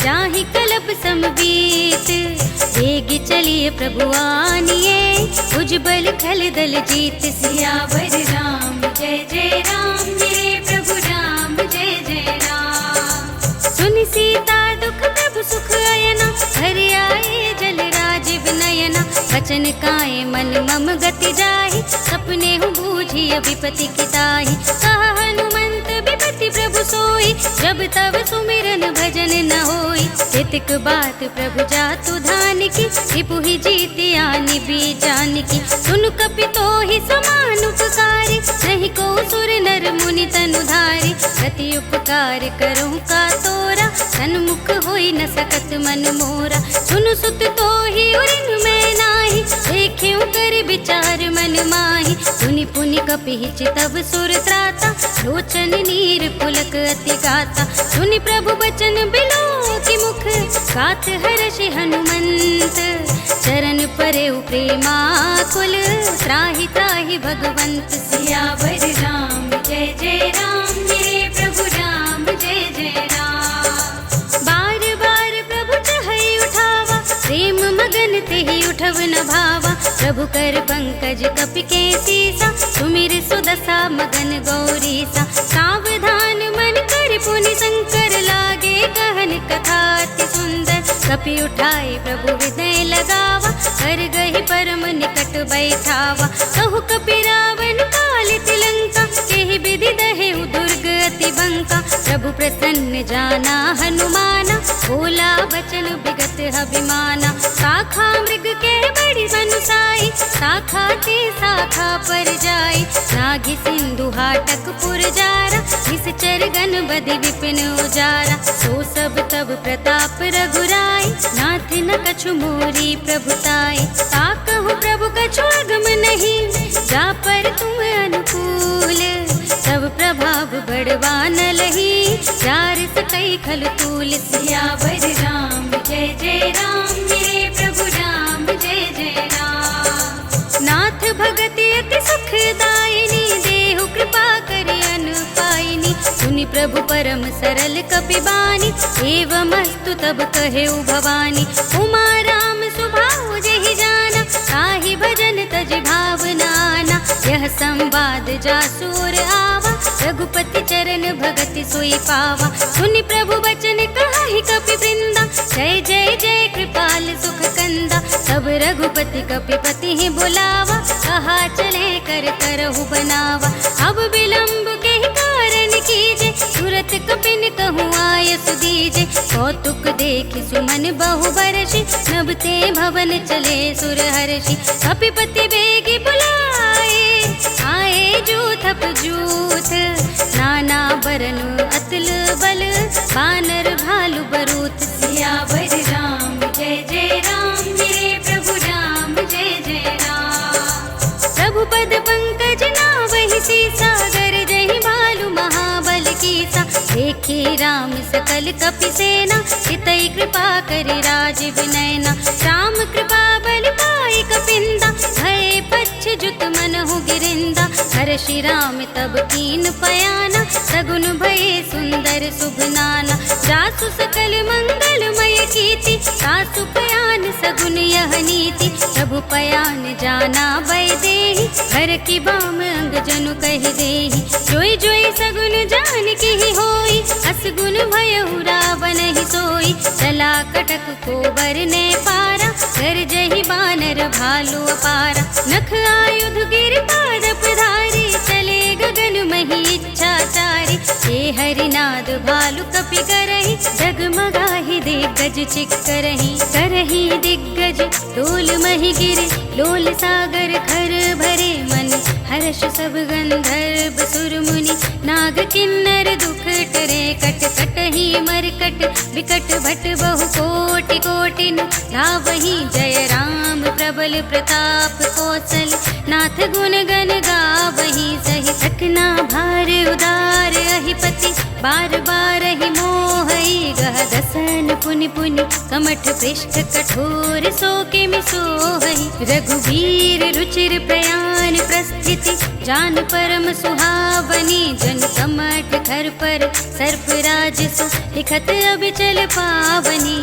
जाहि कलप समबीत। वेग चलिए प्रभु आनिए, उज्जवल खल दल जीत। सियावर राम जय जय राम, मेरे प्रभु राम जय जय राम। सुनि सीता दुख प्रभु सुख अयना, हरि आए जल राज विनयना। वचन काए मन मम गति जाहि, सपने हूँ बूझी विपति की ताहि। कहा हनुमंत विपति प्रभु सोई, जब तब सुमिरन भजन न होई। हितक बात प्रभु जातु धान की, रिपुहि जीति आनि बीजान की। सुनु कपि तोहि समान उपकारी, नहीं को सुर नर मुनि तनु धारी। प्रति उपकार करहु का तोरा, सन्मुख होई न सकत मन मोरा। सुनु सुत तोहि उरिन में नाही, देखेउ कर विचार मन माही। सुनि पुनि कपि चितव सुर त्राता, लोचन नीर पुलक अति गाता। सुनि प्रभु बचन बिलोकि मुख, गात हर्षि हनुमंत। चरण परेउ प्रेमाकुल, त्राहि त्राहि भगवंत। सियावर राम जय जय राम, मेरे प्रभु राम जय जय राम। बार बार प्रभु चहई उठावा, प्रेम मगन तेहि उठव न भावा। प्रभु कर पंकज कपि के सीसा, सुमिर सुदशा मगन गौरीसा। सावधान मन कर पुनि शंकर लागे, कहन कथा अति सुंदर। कपि उठाए प्रभु हृदय लगावा, कर गहि परम निकट बैठावा। कहु कपि रावण काल तिलंका, केहि विधि दहेउ दुर्ग अति बंका। प्रभु प्रसन्न जाना हनुमाना, बोला वचन विगत अभिमाना। शाखा मृग के बड़ी बनुसाई, शाखा ते शाखा पर जाई। नागि सिंधु हाटक पुर जारा, निश्चर गण बधि विपिन उजारा। सो सब तब प्रताप रघुराई, नाथ न कछु मोरी प्रभुताई। ताकहु प्रभु कछु अगम नहीं, जा पर तुम अनुकूल। सब प्रभाव बड़वान लही, जार सकई खल तूल। सियावर राम जय जय राम, मेरे प्रभु राम जय जय राम। नाथ भगति अति सुखदायिनी, देहु कृपा करि अनुपायिनी। सुनि प्रभु परम सरल कपि बानी, एवमस्तु तब कहेउ भवानी। उमा राम सुभाउ जेहि जाना, ताहि भजन तज भावनाना। यह संवाद जासुर आवा, रघुपति चरण भगति सोई पावा। सुनि प्रभु वचन कहाहि कपि वृंदा, जय जय जय कृपाल सुख कंदा। सब रघुपति कपिपति ही बुलावा, कहा चले कर करहु बनावा। अब विलंब के कारण कीजे, तुरत कपिन कहूँ आय सुदीजे। कौतुक देखि सुमन बहु बरषि, नभते भवन चले सुर हर्षि। कपिपति बेगी बुलाए, आए जूथप जूथ। नाना बरनु अतुल बल, बानर भालु बरूथ। सियावर राम जय जय राम, मेरे प्रभु राम जय जय राम। प्रभु पद पंकज नावहि राम सकल कपि सेना, हितै कृपा करि राज विनयना। राम कृपा बल पाई कपिंदा, भय पच्छ जुत मनहु गिरिंदा। हर्षि राम तब कीन पयाना, सगुन भये सुंदर शुभ नाना। जासु सकल मंगलमय कीर्ति, तासु पयान सगुन यह नीति। प्रभु पयान जाना वैदेही, हर की बाम अंग जनु कहि देहि। जोई जोई सगुन जान की होई, असगुन भयउ रावण ही सोई। चला कटक को बरने पारा, कर जहि बानर भालु अपारा। नख आयुध गिर पादप धारी, चले गगन मही इच्छा चारी। हे हरिनाद भालु कपि करहि, डगमगाहि दिग्गज चिक करहि। करहि दिग्गज डोल मही गिरे, लोल सागर खर भरे मन। हर्ष सब गंधर्व सुर मुनि, नाग किन्नर दुख टरे। कट कटहि मरकट विकट भट बहु कोटि कोटिन। धावहि जय राम प्रबल प्रताप कौशल, नाथ गुण गण गावहि सहि। सकना भार उदार अहिपति, बार बार ही मोहई। गह दसन पुनि पुनि, कमठ पृष्ठ कठोर सोके मिसोहई। रघुवीर रुचिर प्रयाण प्रस्थिति, जान परम सुहावनी। जन कमठ खर पर सर्पराज सो, लिखत अबिचल पावनी।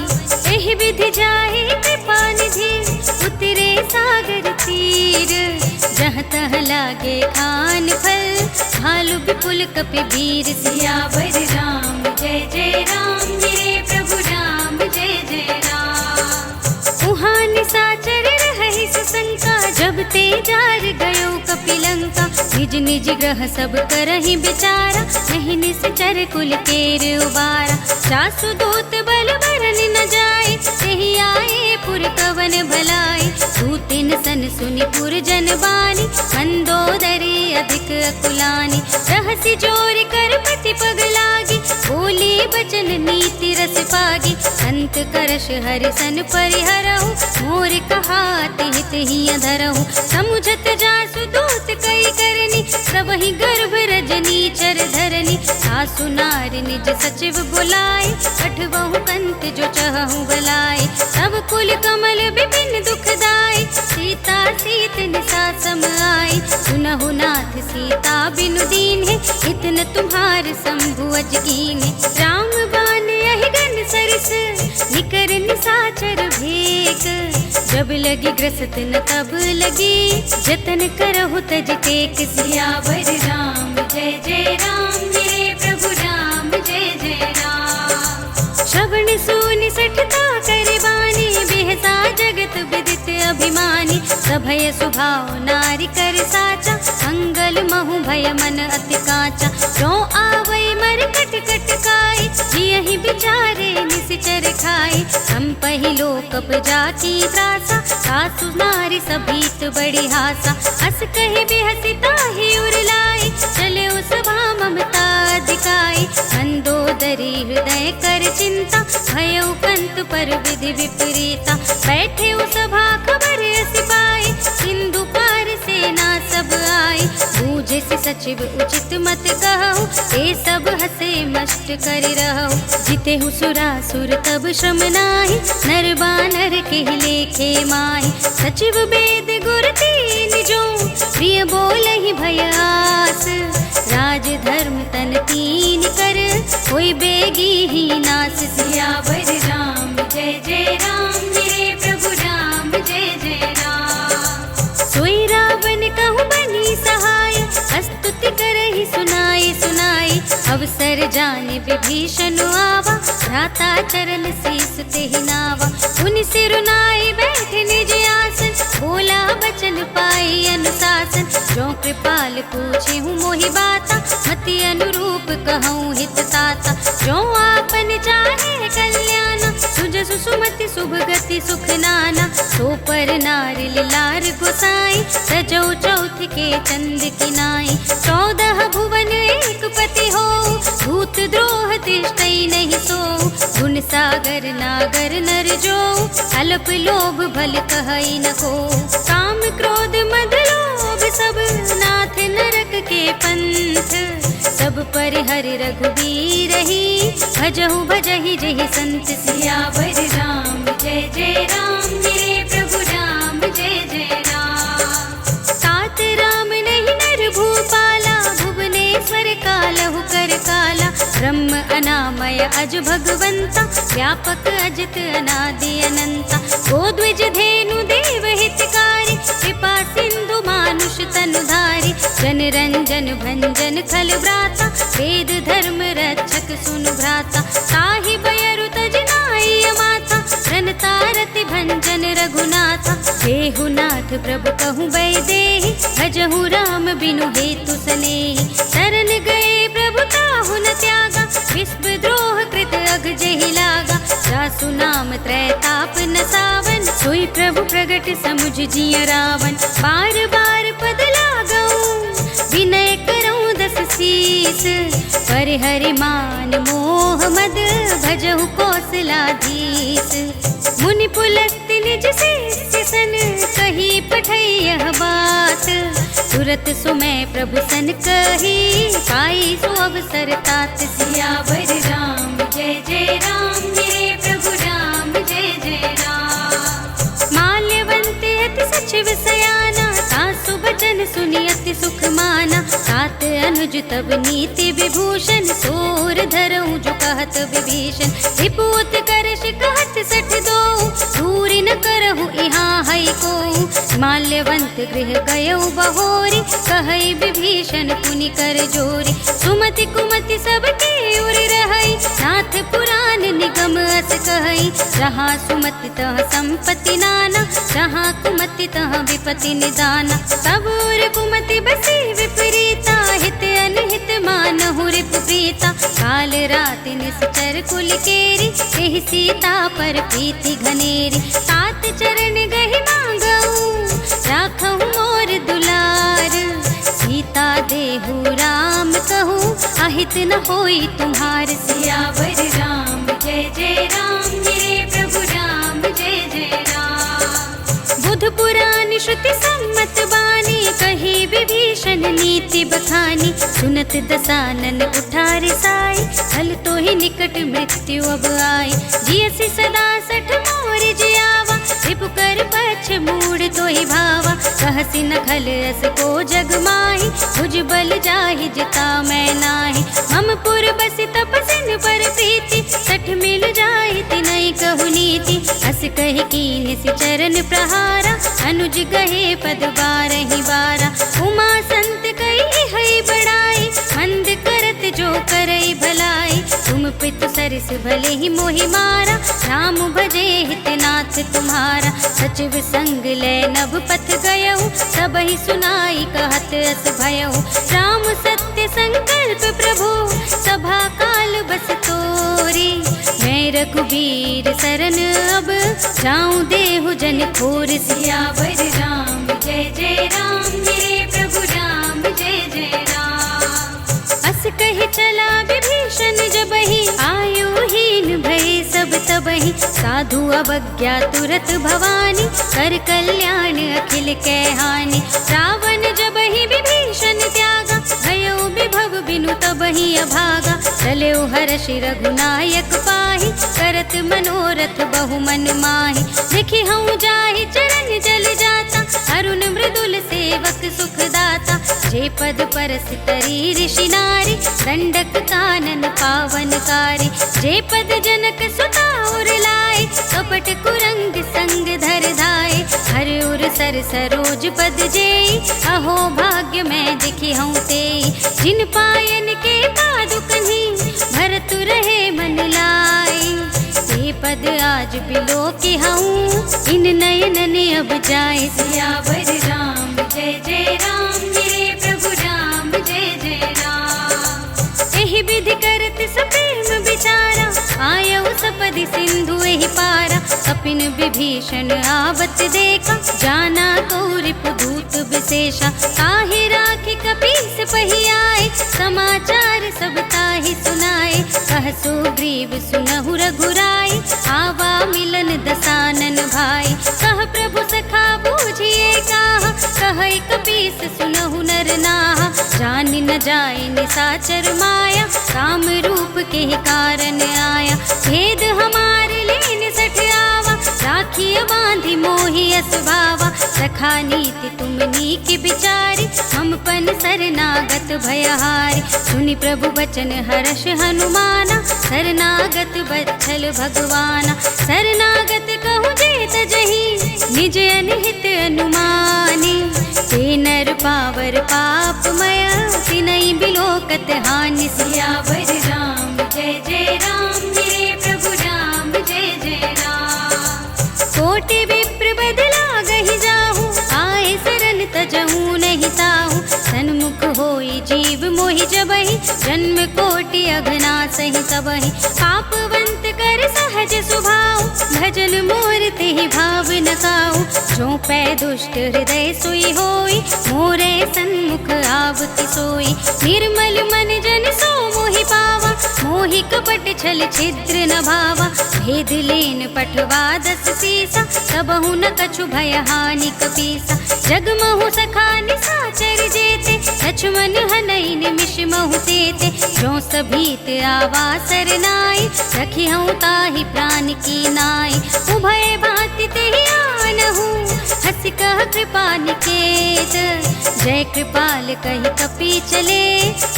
एहि विधि जाहि कृपा निधि, उतरे सागर तीर। जहाँ तह लागे खान फल, भालु विपुल कपि वीर। सियावर राम जय जय राम, मेरे प्रभु राम जय जय राम। उहाँ निशाचर रहहि सुशंका, जब ते जार गयो कपिलंका। निज निज ग्रह सब करहि विचारा, नहीं निश्चर कुल केर उबारा। जासु दूत बल बरन न जाए, तेहि आए पुर कवन भलाई। दूतिन सन सुनि पुर जन बानी, मंदोदरी अधिक अकुलानी। रहसि जोर कर पति पग लागी, बोली बचन नीति रस पागी। संत करश हरि सन परिहरहु, मोर कहात हित ही अधरहु। समुझत जासु दूत कई करनी, सबहि गर्भ रजनी चर धरनी। सासु नार निज सचिव बुलाए, कठबहु कंत जो चहु बलाए। सब कुल कमल विपिन दुखदाई, सीता सीत निसा सम आई। सुनहु नाथ सीता बिनु दीन्हे, इतन तुम्हार शंभु अजकीन्हे। राम बान यहि गन सरिस, निकर निसाचर भेक। जब लगी ग्रसत न तब लगी, जतन करहु तज टेक। सियावर राम जय जय राम, मेरे प्रभु राम जय जय राम। श्रवण सुनि सठता कर बानी, बिहसा जगत विदित अभिमानी। सभय स्वभाव नारी कर साचा, मंगल महु भय मन अति काचा। जो आवै मर कट कट काई, जियहि विचारे निसिचर खाई। हम पहिलो कप जाकी त्रासा, सासु नारी सभीत बड़ी हासा। हस कहि बिहसी ताहि उरलाई, चले सभा ममता दिखाई। मंदोदरी हृदय कर चिंता, भयउ पंत पर विधि विपरीता। बैठे सभा खबर सिपाही, सिंधु पार सेना सब आई। बूझे से सचिव उचित मत कहु, ये सब हसे मस्त कर रहु। जितेहु सुरासुर तब श्रम नाही, नर बानर के लेखे माही। सचिव वेद गुर तीन जो, प्रिय बोलहि भय आस। राज धर्म तन तीन कर, होई बेगी ही नास। सियावर राम जय जय राम, मेरे प्रभु राम जय जय राम। सोई रावण कहु बनी सहाय, स्तुति करहि सुनाई सुनाई। अवसर जाने विभीषण आवा, भ्राता चरण शीस तेहि नावा। उनि सिर नाई बैठे निज आसन, बोला बचन पाई अनुशासन। जो कृपाल पूछे हूँ मोहि बाता, मति अनुरूप कहूँ हित ताता। जो आपन चाहे कल्याण, सुजसु सुमति शुभ गति सुख नाना। सो पर नार लार गोसाई, सजौ चौथ के चंद की नाई। 14 भुवन एक पति हो, भूत द्रोह तिष्ठई नहीं सो। गुण सागर नागर नर जो, अल्प लोभ भल कहई न को। काम क्रोध मद लोभ सब, नाथ नरक के पंथ। सब पर हरि रघुबीर ही, भजहु भजहि जहि संत सियावर राम जय जय राम मेरे प्रभु राम जय जय राम। तात राम नहीं नर भूपाला भुवनेश्वर कालहु कर काला ब्रह्म अनामय अज भगवंता व्यापक अजित अनादि अनंता। गोद्विज धेनु देव हितकारी कृपा सिंधु मानुष तनुधारी जन रंजन भंजन खल व्राता वेद धर्म रक्षक सुनु भ्राता। ताहि बयरु तज नाई माता रनतारति भंजन रघुनाथा। देहुनाथ प्रभु कहूँ बैदेहि भजहु राम बिनु हेतु सनेहि। शरण गए प्रभु ताहु न त्यागा विश्व द्रोह कृत अघ जहि लागा। जासु नाम त्रैताप न सावन सोई प्रभु प्रगट समुझ जिय रावण। बार बार पद लागऊं विनय करऊं दस शीस पर हरि मान मोह मद भजहु कौशलाधीश। मुनि पुलस्त निज शिष्य सन कही पठै यह बात तुरत सुमय प्रभु सन कही पाई सो अवसर तात। सियावर राम जय जय राम मेरे प्रभु राम जय जय राम। माल्यवंत अति सचिव सयाना सासु बचन सुनि अति सुख माना। तात अनुज तब नीति विभूषण सोर धरऊं जो कहत विभीषण। विपूत करश कहत सठ दो दूरी न करहु यहाँ है को। माल्यवंत गृह गयौ बहोरी कहै विभीषण पुनि कर जोरी। सुमति कुमति सबके उर रहै नाथ पुराण निगम अस कहै। जहाँ सुमति तह संपत्ति नाना जहाँ कुमति तह विपति निदाना। सब उर कुमति बसी विपरीता हित अनहित मानहु रिप प्रीता। काल राति निश्चर कुल केरी एहि सीता पर प्रीति घनेरी। तात चरण गहि मांगऊं राखहु मोर दुलार। सीता देहु राम कहूँ अहित न होई तुम्हार। सियावर राम जय जय राम मेरे प्रभु राम जय जय राम। बुध पुराण श्रुति सम्मत बानी कही विभीषण नीति बखानी। सुनत दसानन उठार साई हल तो ही निकट मृत्यु अब आई। जियसि सदा सठ मोर जियावा रिपु कर पछ मूड तो ही भावा। कहसि न खल अस को जग माही भुज बल जाहि जिता मैं नाही। मम पुर बसि तपसिन पर प्रीति सठ मिल जाहि तिनहि कहु नीति। अस कहि कीन्ह सि चरण प्रहारा अनुज गहे पद बारहि बारा। उमा संत कहि है बड़ाई मंद करत जो करई भलाई। तुम पितु सरस भले ही मोहि मारा राम भजे हितनाथ तुम्हारा। सचिव संग ले नभ पथ गयऊ सबहि सुनाई कहत अस भयऊ। राम सत्य संकल्प प्रभु सभा काल बस तोरी। मैं रघुबीर सरन अब जाऊं देहु जन खोर। सियावर राम जय जय राम मेरे प्रभु राम जय जय राम। अस कहि चला विभीषण जबहि आयुहीन भय सब तबहि। साधु अवज्ञा तुरत भवानी कर कल्याण अखिल कै हानि। रावण जबहि विभीषण त्यागा भयो विभव बिनु तबहि अभागा। चलेउ हर्षि रघुनायक पाहि करत मनोरथ बहु मन माहि। देखि हऊँ जाहि चरण जल जाता अरुण मृदुल सेवक सुख दाता। जे पद परस तरी ऋषि नारी दंडक कानन पावनकारी। जे पद जनक सुता उर लाए कपट कुरंग संग धर धाए। हर उर सर सरोज पद जेई अहो भाग्य मैं दिखी हूँ तेई। जिन पायन के पादुकन्हि भरत रहे मन लाई। ये पद आज बिलो के हूँ इन नयन ने अब जाए। सियावर राम जय जय राम मेरे प्रभु राम जय जय राम। एहि विधि करत सप्रेम विचारा आयऊ सपदि सिंधु एहि पारा। कपिन विभीषण आवत देखा जाना कौरिप दूत विशेषा। ताहि राखि कपीस पहि आए समाचार सब ताहि सुनाए। कह सुग्रीव सुनहु रघुराई आवा मिलन दसानन भाई। कह प्रभु सखा बूझिए गाहा कहै कपीस सुनहु नर नाहा। जान न जाए निसाचर माया काम रूप के ही कारण आया। भेद हमार लेन सठ आवा, राखिय बांधी मोहि असभावा। सखा नीति तुम नीक बिचारी, हम पन शरणागत भयहारी। सुनि प्रभु बचन हर्ष हनुमाना, शरणागत बत्सल भगवाना। शरणागत कहूँ जेत जही, निज अनहित अनुमानी। ते नर पावर पापमय, तिनहि बिलोकत हानि। सियावर राम जय जय राम, मेरे प्रभु राम जय जय राम। कोटि विप्र बदला गहि जाहू, आए शरण तजहू नहीं ताहू। सन्मुख होई जीव मोहि जबहि, जन्म कोटि अघना सहि सबहि। पापवंत कर सहज सुभाव, भजन मोर तेहि भाव न काहू। जो पै दुष्ट हृदय सोई होई, मोरे सन्मुख आवति सोई। निर्मल मन जन सो मोहि पावा, मोहि कपट छल छिद्र न भावा। भेद लेन पठवा दस सीसा, सबहु न कछु भय हानि कपीसा। जगमहु सखा निसाचर जेते, लक्ष्मण हनई निमिष महु तेते। जो सभीत आवा सरनाई, रखी हूँ ताहि प्राण की नाई। उभय भांति तेहि आनहु, हंस कह कृपा निकेत। जय कृपाल कहि कपि चले,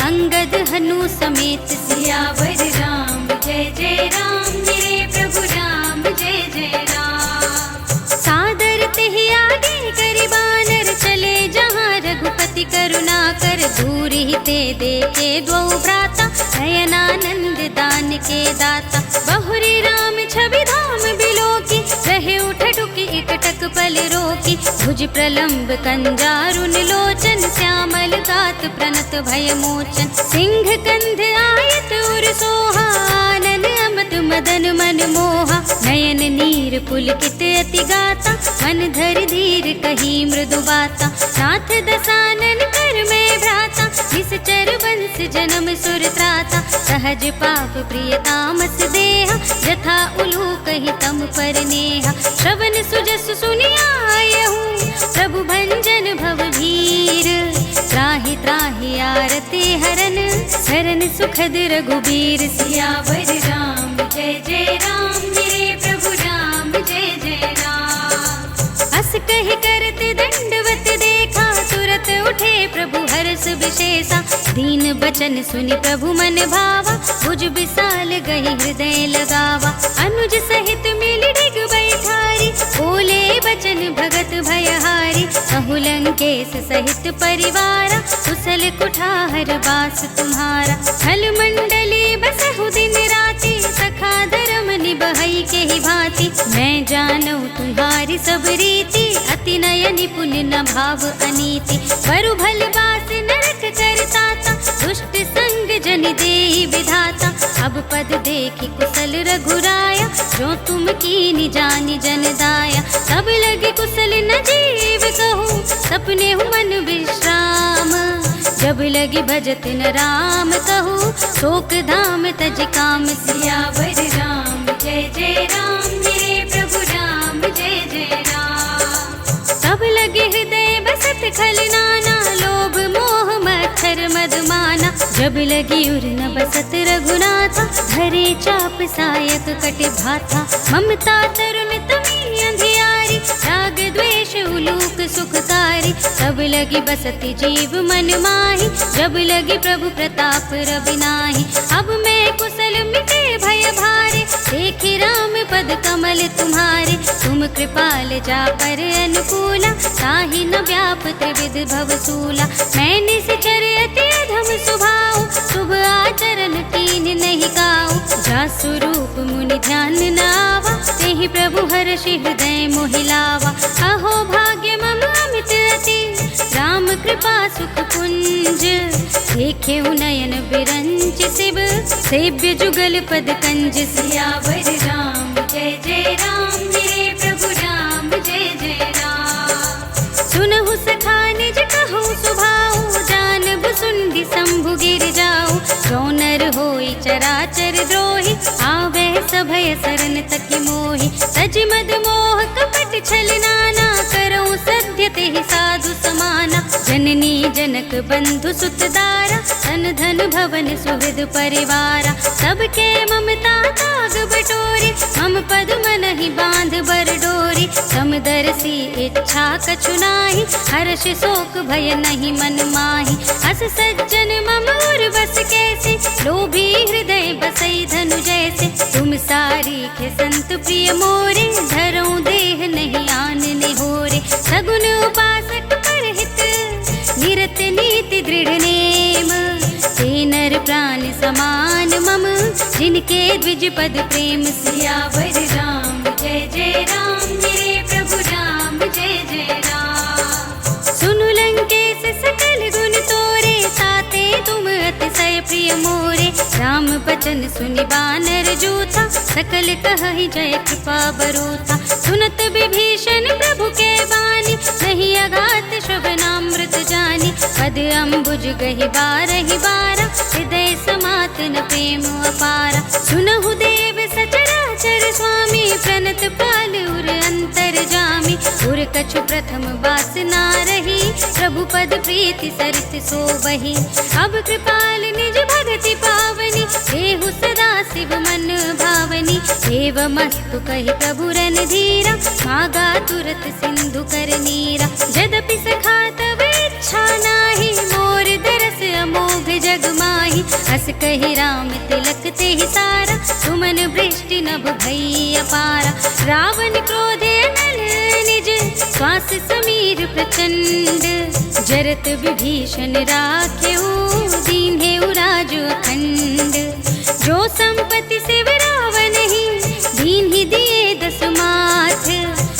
अंगद हनु समेत। सियावर राम जय जय राम, मेरे प्रभु राम जय जय राम। सादर तेहि आगे करि बानर, चले जहाँ रघुपति करुणा कर। दूर ही ते देखे द्वौ भ्राता, नयनानंद दान के दाता। बहुरी राम छवि धाम बिलोकी, रहे उठ टुकी एकटक पल रोकी। भुज प्रलंब कंजारुन लोचन, श्यामल गात प्रणत भय मोचन। सिंह कंध आयत उर सोहा, आनन अमत मदन मन मोहा। नयन नीर पुलकित अति गाता, मन धर धीर कही मृदु बाता। नाथ दसानन कर में भ्राता, निश्चर वंश जन्म सुर त्राता। सहज पाप प्रिय तामस देहा, जथा उलूक ही तम पर नेहा। श्रवण सुजस सुनियायहु, प्रभु भंजन भव भीर। त्राहि त्राहि आरती हरन, शरण सुखद रघुबीर। सियावर राम जय जय राम, मेरे प्रभु राम जय जय राम। अस कहि करत दंडवत देखा, तुरत उठे प्रभु हर्ष विशेषा। दीन बचन सुनि प्रभु मन भावा, भुज विशाल गहि हृदय लगावा। अनुज सहित मिल डिग बैठारी, बोले बचन भगत भयहारी। कहु लंकेश सहित परिवारा, कुशल कुठार बास तुम्हारा। खल मंडली बसहु दिन राति, सखा धर्म निबहई के ही भांति। मैं जानू तुम्हारी सब रीति, अति नय निपुण न भाव अनीति। वरु भल बास नरक करताता, दुष्ट संग जन देहि विधाता। अब पद देखि कुशल रघुराया, जो तुम कीनि जानि जन दाया। तब लगे कुशल न जीव कहूँ, सपने हूँ मन विश्राम। जब लगी भजत न राम कहूँ, शोक धाम तज काम। सियावर राम जय जय राम, मेरे प्रभु राम जय जय राम। तब लगे हृदय बसत खल नाना, लोभ मोह मच्छर मदमाना। जब लगी उर न बसत रघुनाथा, धरे चाप सायक कट भाथा। ममता तरुण तमी अंधियारी, राग द्वेष उलूक सुखकारी। तब लगी बसती जीव मन माही, जब लगी प्रभु प्रताप रवि नाही। अब मैं कुशल मिटे भय भारे, देखी राम पद कमल तुम्हारे। तुम कृपाल जा पर अनुकूला, ताहि न व्याप त्रिविध भवसूला। मैं निश्चर अति अधम स्वभाव, शुभ आचरण कीन नहीं काऊ। जा स्वरूप मुनि ध्यान न आवा, तेहि प्रभु हर्षि हृदय मोहि लावा। अहो भाग्य मम अमित अति, राम कृपा सुख कुंज। देखे नयन बिरंच शिव, सेव्य जुगल पद कंज। सियावर राम जय जय राम, मेरे प्रभु राम जय जय राम। सुनहु सखा निज कहूँ सुभाऊ, जानब सुनहि शंभु गिर जाऊ। जो नर होई चराचर द्रोही, आवे सभय शरण तकि मोहि। तज मद मोह कपट छल नाना, करऊँ सत्य तेहि साधु समाना। जननी जन जनक बंधु सुतदारा, धन धन भवन सुहृद परिवारा। सबके ममता ताग बटोरी, मम पद मनहि बांध बर डोरी। समदर्शी इच्छा कछु नाही, हर्ष शोक भय नहीं मन माही। अस सज्जन मम उर बस कैसे, लोभी हृदय बसई धनु जैसे। तुम सारी खे संत प्रिय मोरे, धरऊं देह नहीं आन निहोरे। सगुन उपासक परहित, निरत नीति दृढ़ नेम। ते नर प्राण समान मम, जिनके द्विज पद प्रेम। सियावर राम जय जय राम, मेरे प्रभु राम जय जय राम। सुनु लंकेश सकल गुण तोरे, ताते तुम अतिशय प्रिय मोरे। राम बचन सुनि बानर जोता, सकल कहहि जय कृपा बरोता। सुनत विभीषण प्रभु के बानी, नहीं अगात श्रवणामृत जानी। पद अम्बुज गहि बारहि बारा, हृदय समातन प्रेम अपारा। सुनहु देव सचराचर स्वामी, प्रणत पाल उर अंतर जामी। उर कछु प्रथम वासना रही, प्रभु पद प्रीति सरित सोबहि। अब कृपाल निज भगति पावनी, देहु सदा शिव मन भावनी। एवमस्तु कहि प्रभु रणधीरा, मागा तुरत सिंधु कर नीरा। यद्यपि सखा तब इच्छा नाही, मोर दरस अमोघ जग माही। हस कहि राम तिलक तेहि सारा, सुमन वृष्टि नभ भई अपारा। रावण क्रोधे नल निज, श्वास समीर प्रचंड। जरत विभीषण राखेऊ, दीन्हेउ राजु अखंड। जो संपत्ति शिव रावण ही, दीन्हि दिए दस माथ।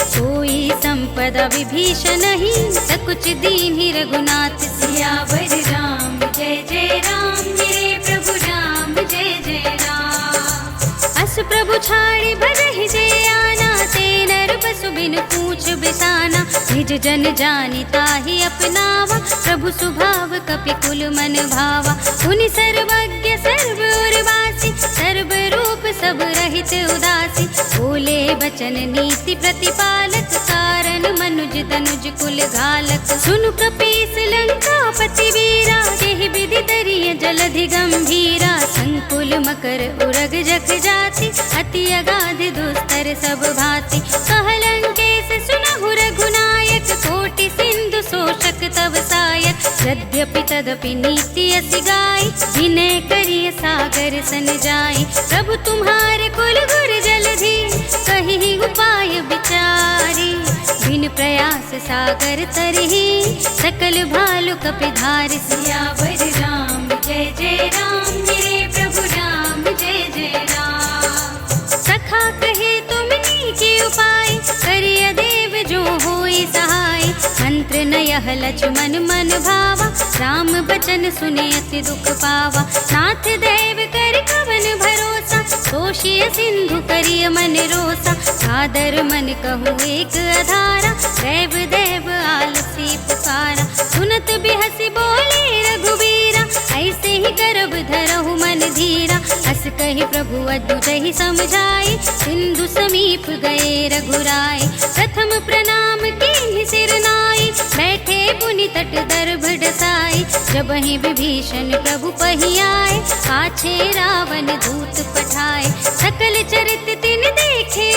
सोई संपदा विभीषण ही, सकुच दीन्हि रघुनाथ। सियावर राम जय जय राम, मेरे प्रभु राम जय जय राम। अस प्रभु छाड़ी भजहि जे आना, ते नर बसु बिन पूछ बिसाना। निज जन जानि ताहि अपनावा, प्रभु स्वभाव कपि कुल मन भावा। पुनि सर्वज्ञ सर्व उर्वासी, सर्व रूप सब रहित उदासी। बोले बचन नीति प्रतिपालक, कारण मनुज तनुज कुल घालक। सुनु कपीस लंकापति वीरा, केहि विधि तरिय जलधि गंभीरा। संकुल मकर उरग जख जाति, अति अगाध दुस्तर सब भांति। कह लंकेश सुनहु रघुनायक, कोटि सिंधु शोषक तव सायक। यद्यपि तदपि नीति असि गाई, विनय करिय सागर सन जाई। प्रभु तुम्हारे कुल गुर जलधि, कहि उपाय विचारी। बिन प्रयास सागर तरहि, सकल भालु कपिधार। सियावर राम जय जय राम, मेरे प्रभु राम जय जय राम। सखा कहे तुम नीके उपाय, करिय देव जो होई सहाय। मंत्र नयह लक्ष्मण मन भावा, राम बचन सुने अति दुख पावा। नाथ देव कर कवन भरोसा, तोषिय सिंधु करिय मन रोसा। सादर मन कहूँ एक अधारा, देव देव आलसी पुकारा। सुनत बिहसी बोले रघुबीरा, ऐसे ही करब धरहु मन धीरा। हस कहि प्रभु अद्भुतहि समझाई, सिंधु समीप गए रघुराई। प्रथम प्रणाम कीन्हि सिर नाई, बैठे पुनि तट दर्भ डसाई। जबहि विभीषण प्रभु पहि आए, पाछे रावण दूत पठाए। सकल चरित तिन देखे,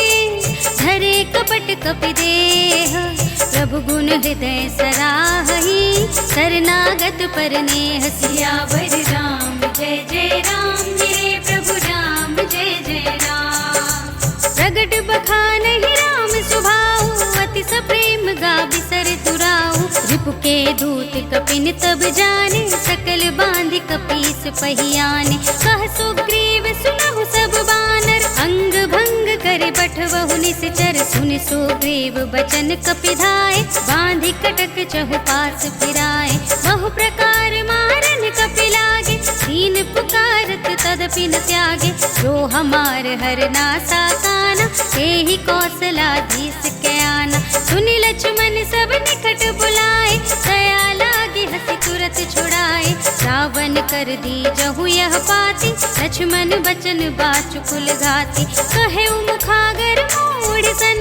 धरे कपट कपि देह। प्रभु गुण हृदय सराहहि, शरणागत पर नेह। सियावर राम जय जय राम, मेरे प्रभु राम जय जय राम। प्रगट बखानहि राम सुभाऊ, अति सप्रेम गा बिसर तुराऊ। रिपु के दूत कपिन तब जाने, सकल बांधि कपीस पहियाने। कह सुग्रीव सुनहु सब बानर, अंग भंग करे बठवहु निश्चर। सुनि सुग्रीव बचन कपिधाय, बांधि कटक चहु पास फिराए। बहु प्रकार मारन कपि लागे, दीन पुकारत तदपि न त्यागे। जो हमार हर नासा काना, एहि कौशलाधीश के आना। सुनि लक्ष्मण सब निकट बुलाए, दया लागी हंसी तुरत छुड़ाए। रावण कर दी जहु यह पाती, लक्ष्मण बचन बाचुकुल घाती। कहे मुखागर मूढ़ सन,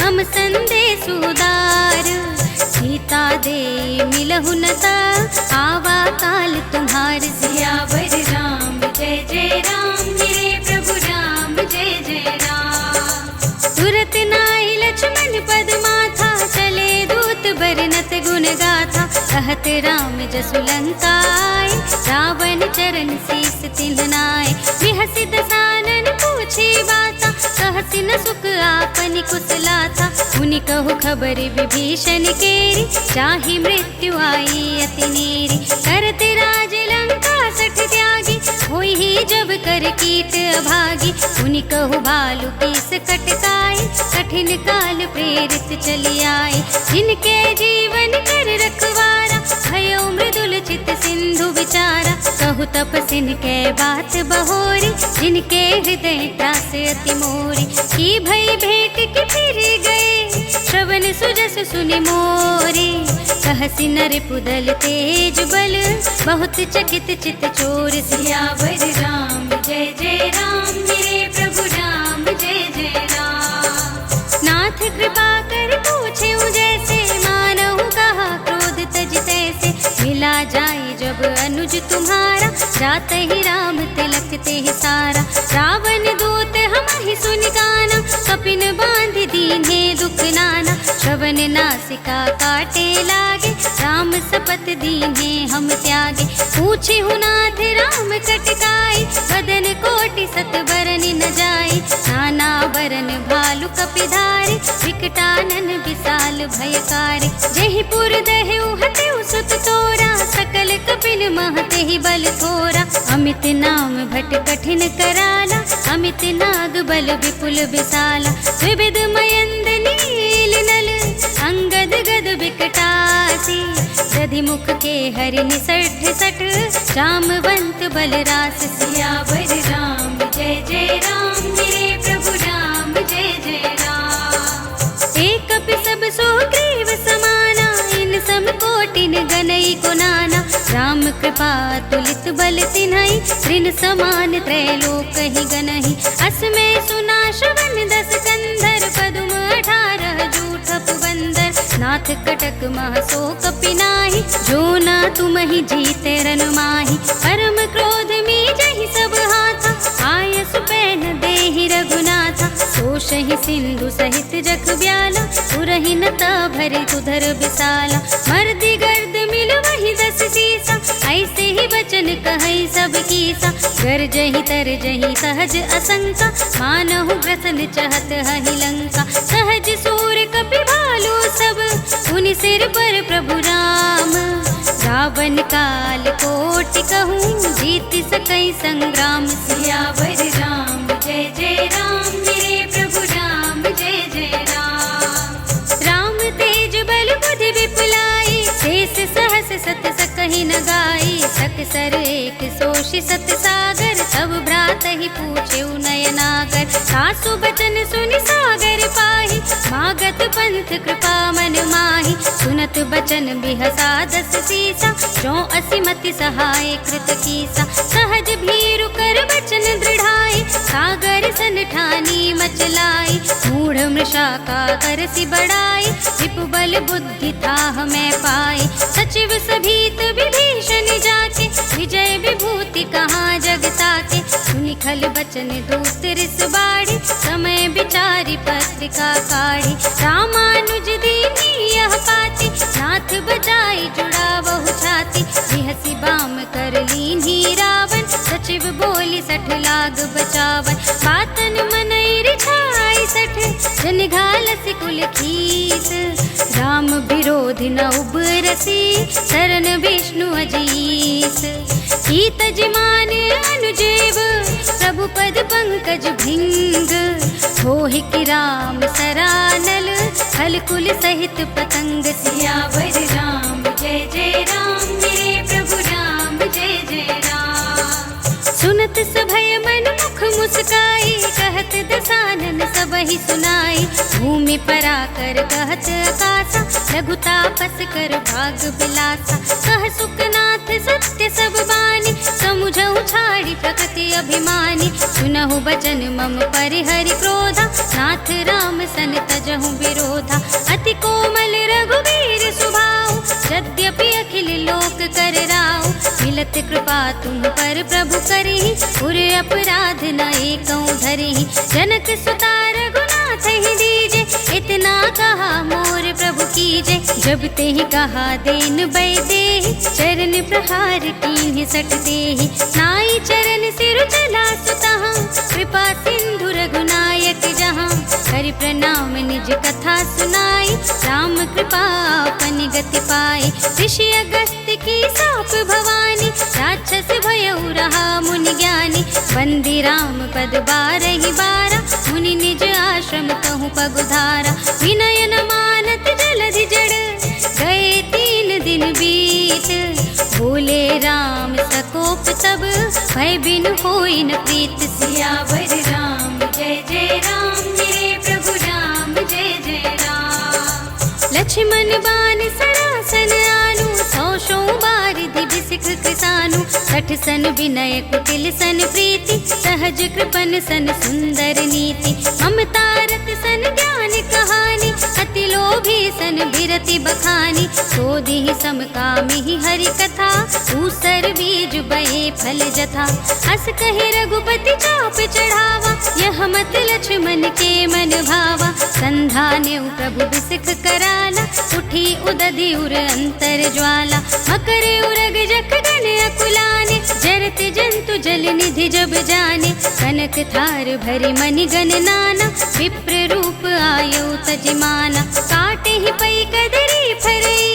हम संदेश उदार। सीता दे मिलहु न ता, आवा काल तुम्हार सियावर राम जय जय राम, मेरे प्रभु राम जय जय राम। तुरत नाई लक्ष्मण पद माथा, चले दूत बरनत गुण गाथा, कहत राम जसु लंका आए, रावण चरण शीस तिन्ह नाय। बिहसि दसानन पूछे बाता, कहसि न सुख आपनि कुशलाता, मुनि कहु खबर विभीषण केरी, चाहि मृत्यु आई अति नेरी। करत राज लंका सठ त्यागी, होई ही जब कर कीट अभागी, मुनि कहु भालु तीस कटकाई, कठिन काल प्रेरित चली आए। जिनके जीवन कर रखवारा, भयो मृदुल चित सिंधु विचारा, कहु तपसिन के बात बहोरी, जिनके हृदय त्रास अति मोरी। की भई भेंट की फिर गए, श्रवण सुजस सुनि मोरे, कहसि नर पुदल तेज बल, बहुत चकित चित चोर। सियावर राम जय जय राम, मेरे प्रभु राम जय जय राम। नाथ कृपा कर पूछे जैसे, मानहु कहा क्रोध तज तैसे, मिला जाए जब अनुज तुम्हारा, जाते ही राम तिलक ते ही सारा। रावण दूत हमहि सुनि गाना, कपिन बांध दीन्हे दुख नाना, श्रवण नासिका काटे लागे, राम सपत दीन्हे हम त्यागे। पूछे नाथ राम कटकाई, बदन कोटि सत बरन न जाए, नाना बरन भालु कपिधारी, विकटानन विशाल भयकारी। जहि पुर दहेउ हटेउ सुत तोरा, सकल कपिन महते ही बल थोरा। अमित नाम भट कठिन कराला, अमित नाग बल विपुल विशाला। विविध मयंद नील नल, अंगद गद विकटासी, दधि मुख के हरि निसठ सठ, जामवंत बल रास। सियावर राम जय जय राम, मेरे प्रभु राम जय जय राम। एक कपि सब सुग्रीव समाना, इन सम कोटिन गनई को नाना। राम कृपा तुलित बल तिन्हई, ऋण समान त्रैलोक ही गनहि। असमय सुना श्रवण दस कंधर, पदुम 18 जूठप बंदर। नाथ कटक मह सो कपि नाही, जो ना तुम ही जीते रन माही। परम क्रोध मीजहि सब हाथा, आय सुपैन देहि रघुनाथा। सोषहि सिंधु सहित जख ब्याला, पुरहि न ता भरि उधर विशाला। मर्दि गर्द मिल वही 10 सीसा, ऐसे ही बचन कहै सब कीसा। गरजहि तरजहि सहज असंका, मानहु ग्रसन चहत हहि लंका। सहज सूर कपि भालु सब, पुनि सिर पर प्रभु राम। रावण काल कोटि कहूँ, जीत सकै संग्राम। सियावर राम जय जय राम, मेरे प्रभु राम जय जय राम। राम तेज बल बुद्धि विपुलाई, शेष सहस सत सकहि न गाई। सकसर एक सोषि सत सागर, सब भ्रात ही पूछेउ नयनागर। सासु बचन सुनि सागर पाहि, मागत पंथ कृपा मन माहि। सुनत बचन बिहसा 10 सीसा, जो असिमति सहाय कृत कीसा। सहज भीरु कर बचन दृढ़ाई, सागर सन ठानी मचलाई। मूढ़ मृषा का करसि बड़ाई, विपु बल बुद्धि थाह मैं पाई। सचिव सभीत विभीषण जाके, विजय विभूति कहाँ जग ताके। सुनि खल बचन दूत रिस बाड़ी, समय विचारी पत्रिका काढ़ी। रामानुज दीनी यह पाती, नाथ बजाई जुड़ा बहु छाती। बिहसि बाम कर लीन्ही रावण, सचिव बोली 60 लाग बचावन। बातन मनई रिझाई 60, जन घालसि कुल खीस। राम विरोधि न उबरसी, शरण विष्णु अजीस। कीत जिमान अनुजेव, प्रभु पद पंकज भिंग। होहि कि राम सरानल, खल कुल सहित पतंग। सियावर राम जय जय राम, मेरे प्रभु राम जय जय राम। सुनत सभय मन मुख मुस्काई, कहत दसानन सबहि सुनाई। भूमि पराकर कहत आकाशा, लघु तापस कर भाग बिलासा। कह सुखनाथ सत्य सब बानी, समुझऊ छाड़ी प्रकृति अभिमानी। सुनहु बचन मम परिहरि क्रोधा, नाथ राम सन तजहु विरोधा। अति कोमल रघुवीर सुभाऊ, कर राव। मिलत कृपा तुम पर प्रभु करहि, उर अपराध न एकौ धरहि। जनक सुता रघुनाथ ही दीजे, इतना कहा मोर प्रभु कीजे। जब ते ही कहा देन बै देहि, चरण प्रहार कीन्हि सठ देहि। नाई चरण सिर चला सुतहाँ, कृपा सिंधु रघुनायक जहाँ। करि प्रणाम निज कथा सुनाई, राम कृपा अपन गति पाई। ऋषि अगस्त्य की साप भवानी, राक्षस भयउ रहा मुनि ज्ञानी। वंदे राम पद बारहि बारा, मुनि निज आश्रम कहूँ पगुधारा। विनय न मानत जलधि जड़, गए 3 दिन बीत। बोले राम सकोप तब, भय बिनु होई न प्रीत। सियावर राम जय जय राम, मेरे प्रभु राम जय जय राम। लक्ष्मण बान सरासन आनु, 100 बारिधि बिसिख कृसानु। 60 सन विनय कुटिल सन प्रीति, सहज कृपन सन सुंदर नीति। ममता रत सन ज्ञान कहानी, अति लोभी सन बिरति बखानी। सोधि समकामि हरि कथा, ऊसर बीज बहे फल जथा। अस कहे रघुपति चाप चढ़ावा, यह मत लक्ष्मण के मन भावा। संधान्यु प्रभु बिसिख कराला, उठी उदधि उर अंतर ज्वाला। मकर उरग जख गण अकुलाने, जरत जंतु जल निधि जब जाने। कनक थार भरि मनि गण नाना, विप्र रूप आयु तजमाना। काटे ही पै कदरी फरई,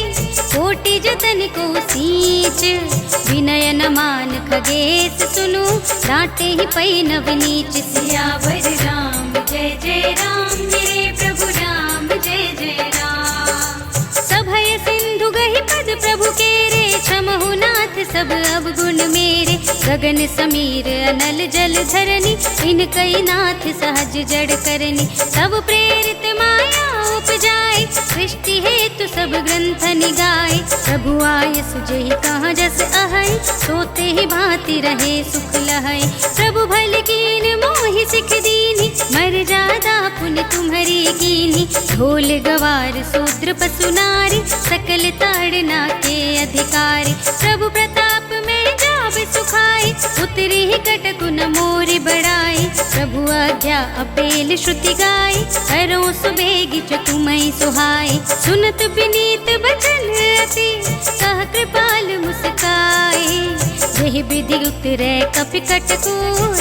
कोटि जतन को सींच। विनय न मान खगेश सुनु, डांटे ही पै नव नीच। सियावर राम जय जय राम, मेरे प्रभु राम जय जय राम। सभय सिंधु गहि पद प्रभु केरे, क्षमहु नाथ सब अवगुण मेरे। गगन समीर अनल जल धरनी, इनकई नाथ सहज जड़ करनी। सब प्रेरित माया उपजाए, सृष्टि हेतु सब ग्रंथ निगाए। प्रभु आयस जेहि कहाँ जस अहै, सोते ही भांति रहे सुख लहै। प्रभु भल कीन मोहि सिख दीनी, मर जादा पुनि तुम्हरी कीनी। ढोल गवार शूद्र पशु नारी, सकल ताड़ना के अधिकारी। प्रभु प्रताप में जाब सुखाई, उतरी ही कटकु न मोरि बड़ाई। प्रभु आज्ञा अपेल श्रुति गाई, करो सुबेगी जो तुम्हें सुहाई। सुनत विनीत बचन अति, कह कृपाल मुस्काई। यही विधि उतरे कपि कटकु,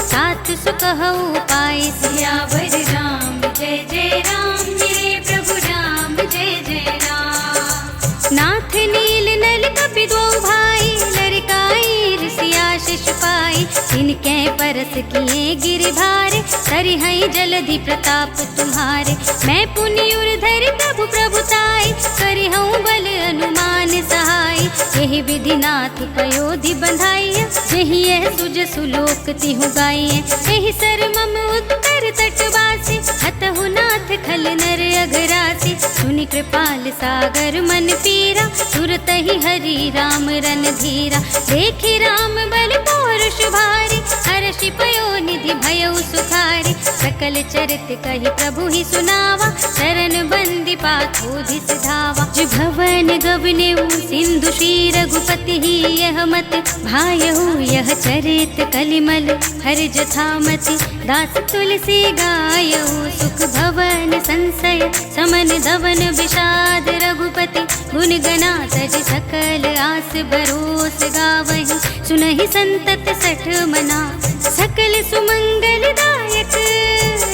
साथ सुकहु पाई। सियावर राम जय जय राम, मेरे प्रभु राम जय जय राम। नाथ नील नल कपि दो भाई, लरिकाई ऋषि आशीष पाई। इनके परस किए गिरधारे, सरिहै जलधि प्रताप तुम्हारे। मैं पुनि उर्धर प्रभु प्रभुताई, करिहूँ बल अनुमान सहाय। यही विधि नाथ पयोधि बंधाइय, यही यह सुज सुलोक तिहु गाइय। यही सर मम उत्तर तटवासी, हतहु नाथ खल नर अघरासी। सुनि कृपाल सागर मन पीरा, तुरत ही हरि राम रन धीरा। देखि राम बल पौरुष भारी, हर्षि पयो निधि भयउ सुखारी। सकल चरित कहि प्रभु ही सुनावा, शरण बंदी पाथोधि सिधावा। जो भवन गवनेउ सिंधु श्री रघुपति ही, यह मत भायहु यह चरित कलिमल हर जथामति। दास तुलसी गायहु, सुख भवन संशय समन दवन विषाद। रघुपति गुण गना तज सकल आस बरोस गावहि। सुनहि संतत सठ मना, सकल सुमंगल दायक।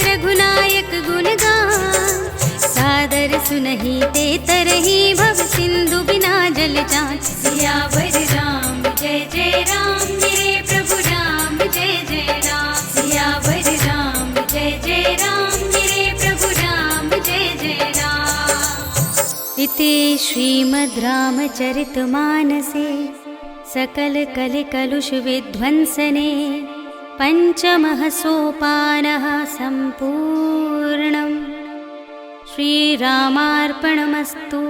रघुनायक गुण गान, सादर सुनहि ते तरहि। भव सिंधु बिना जल जाच। सियावर राम जय जय राम, मेरे प्रभु राम जय जय राम। सियावर राम जय जय राम, मेरे प्रभु राम जय जय राम। इति श्रीमद् रामचरितमानसे सकल कलि कलुष विध्वंसने, पंचमः सोपानः सम्पूर्णम्। श्रीरामार्पणमस्तु।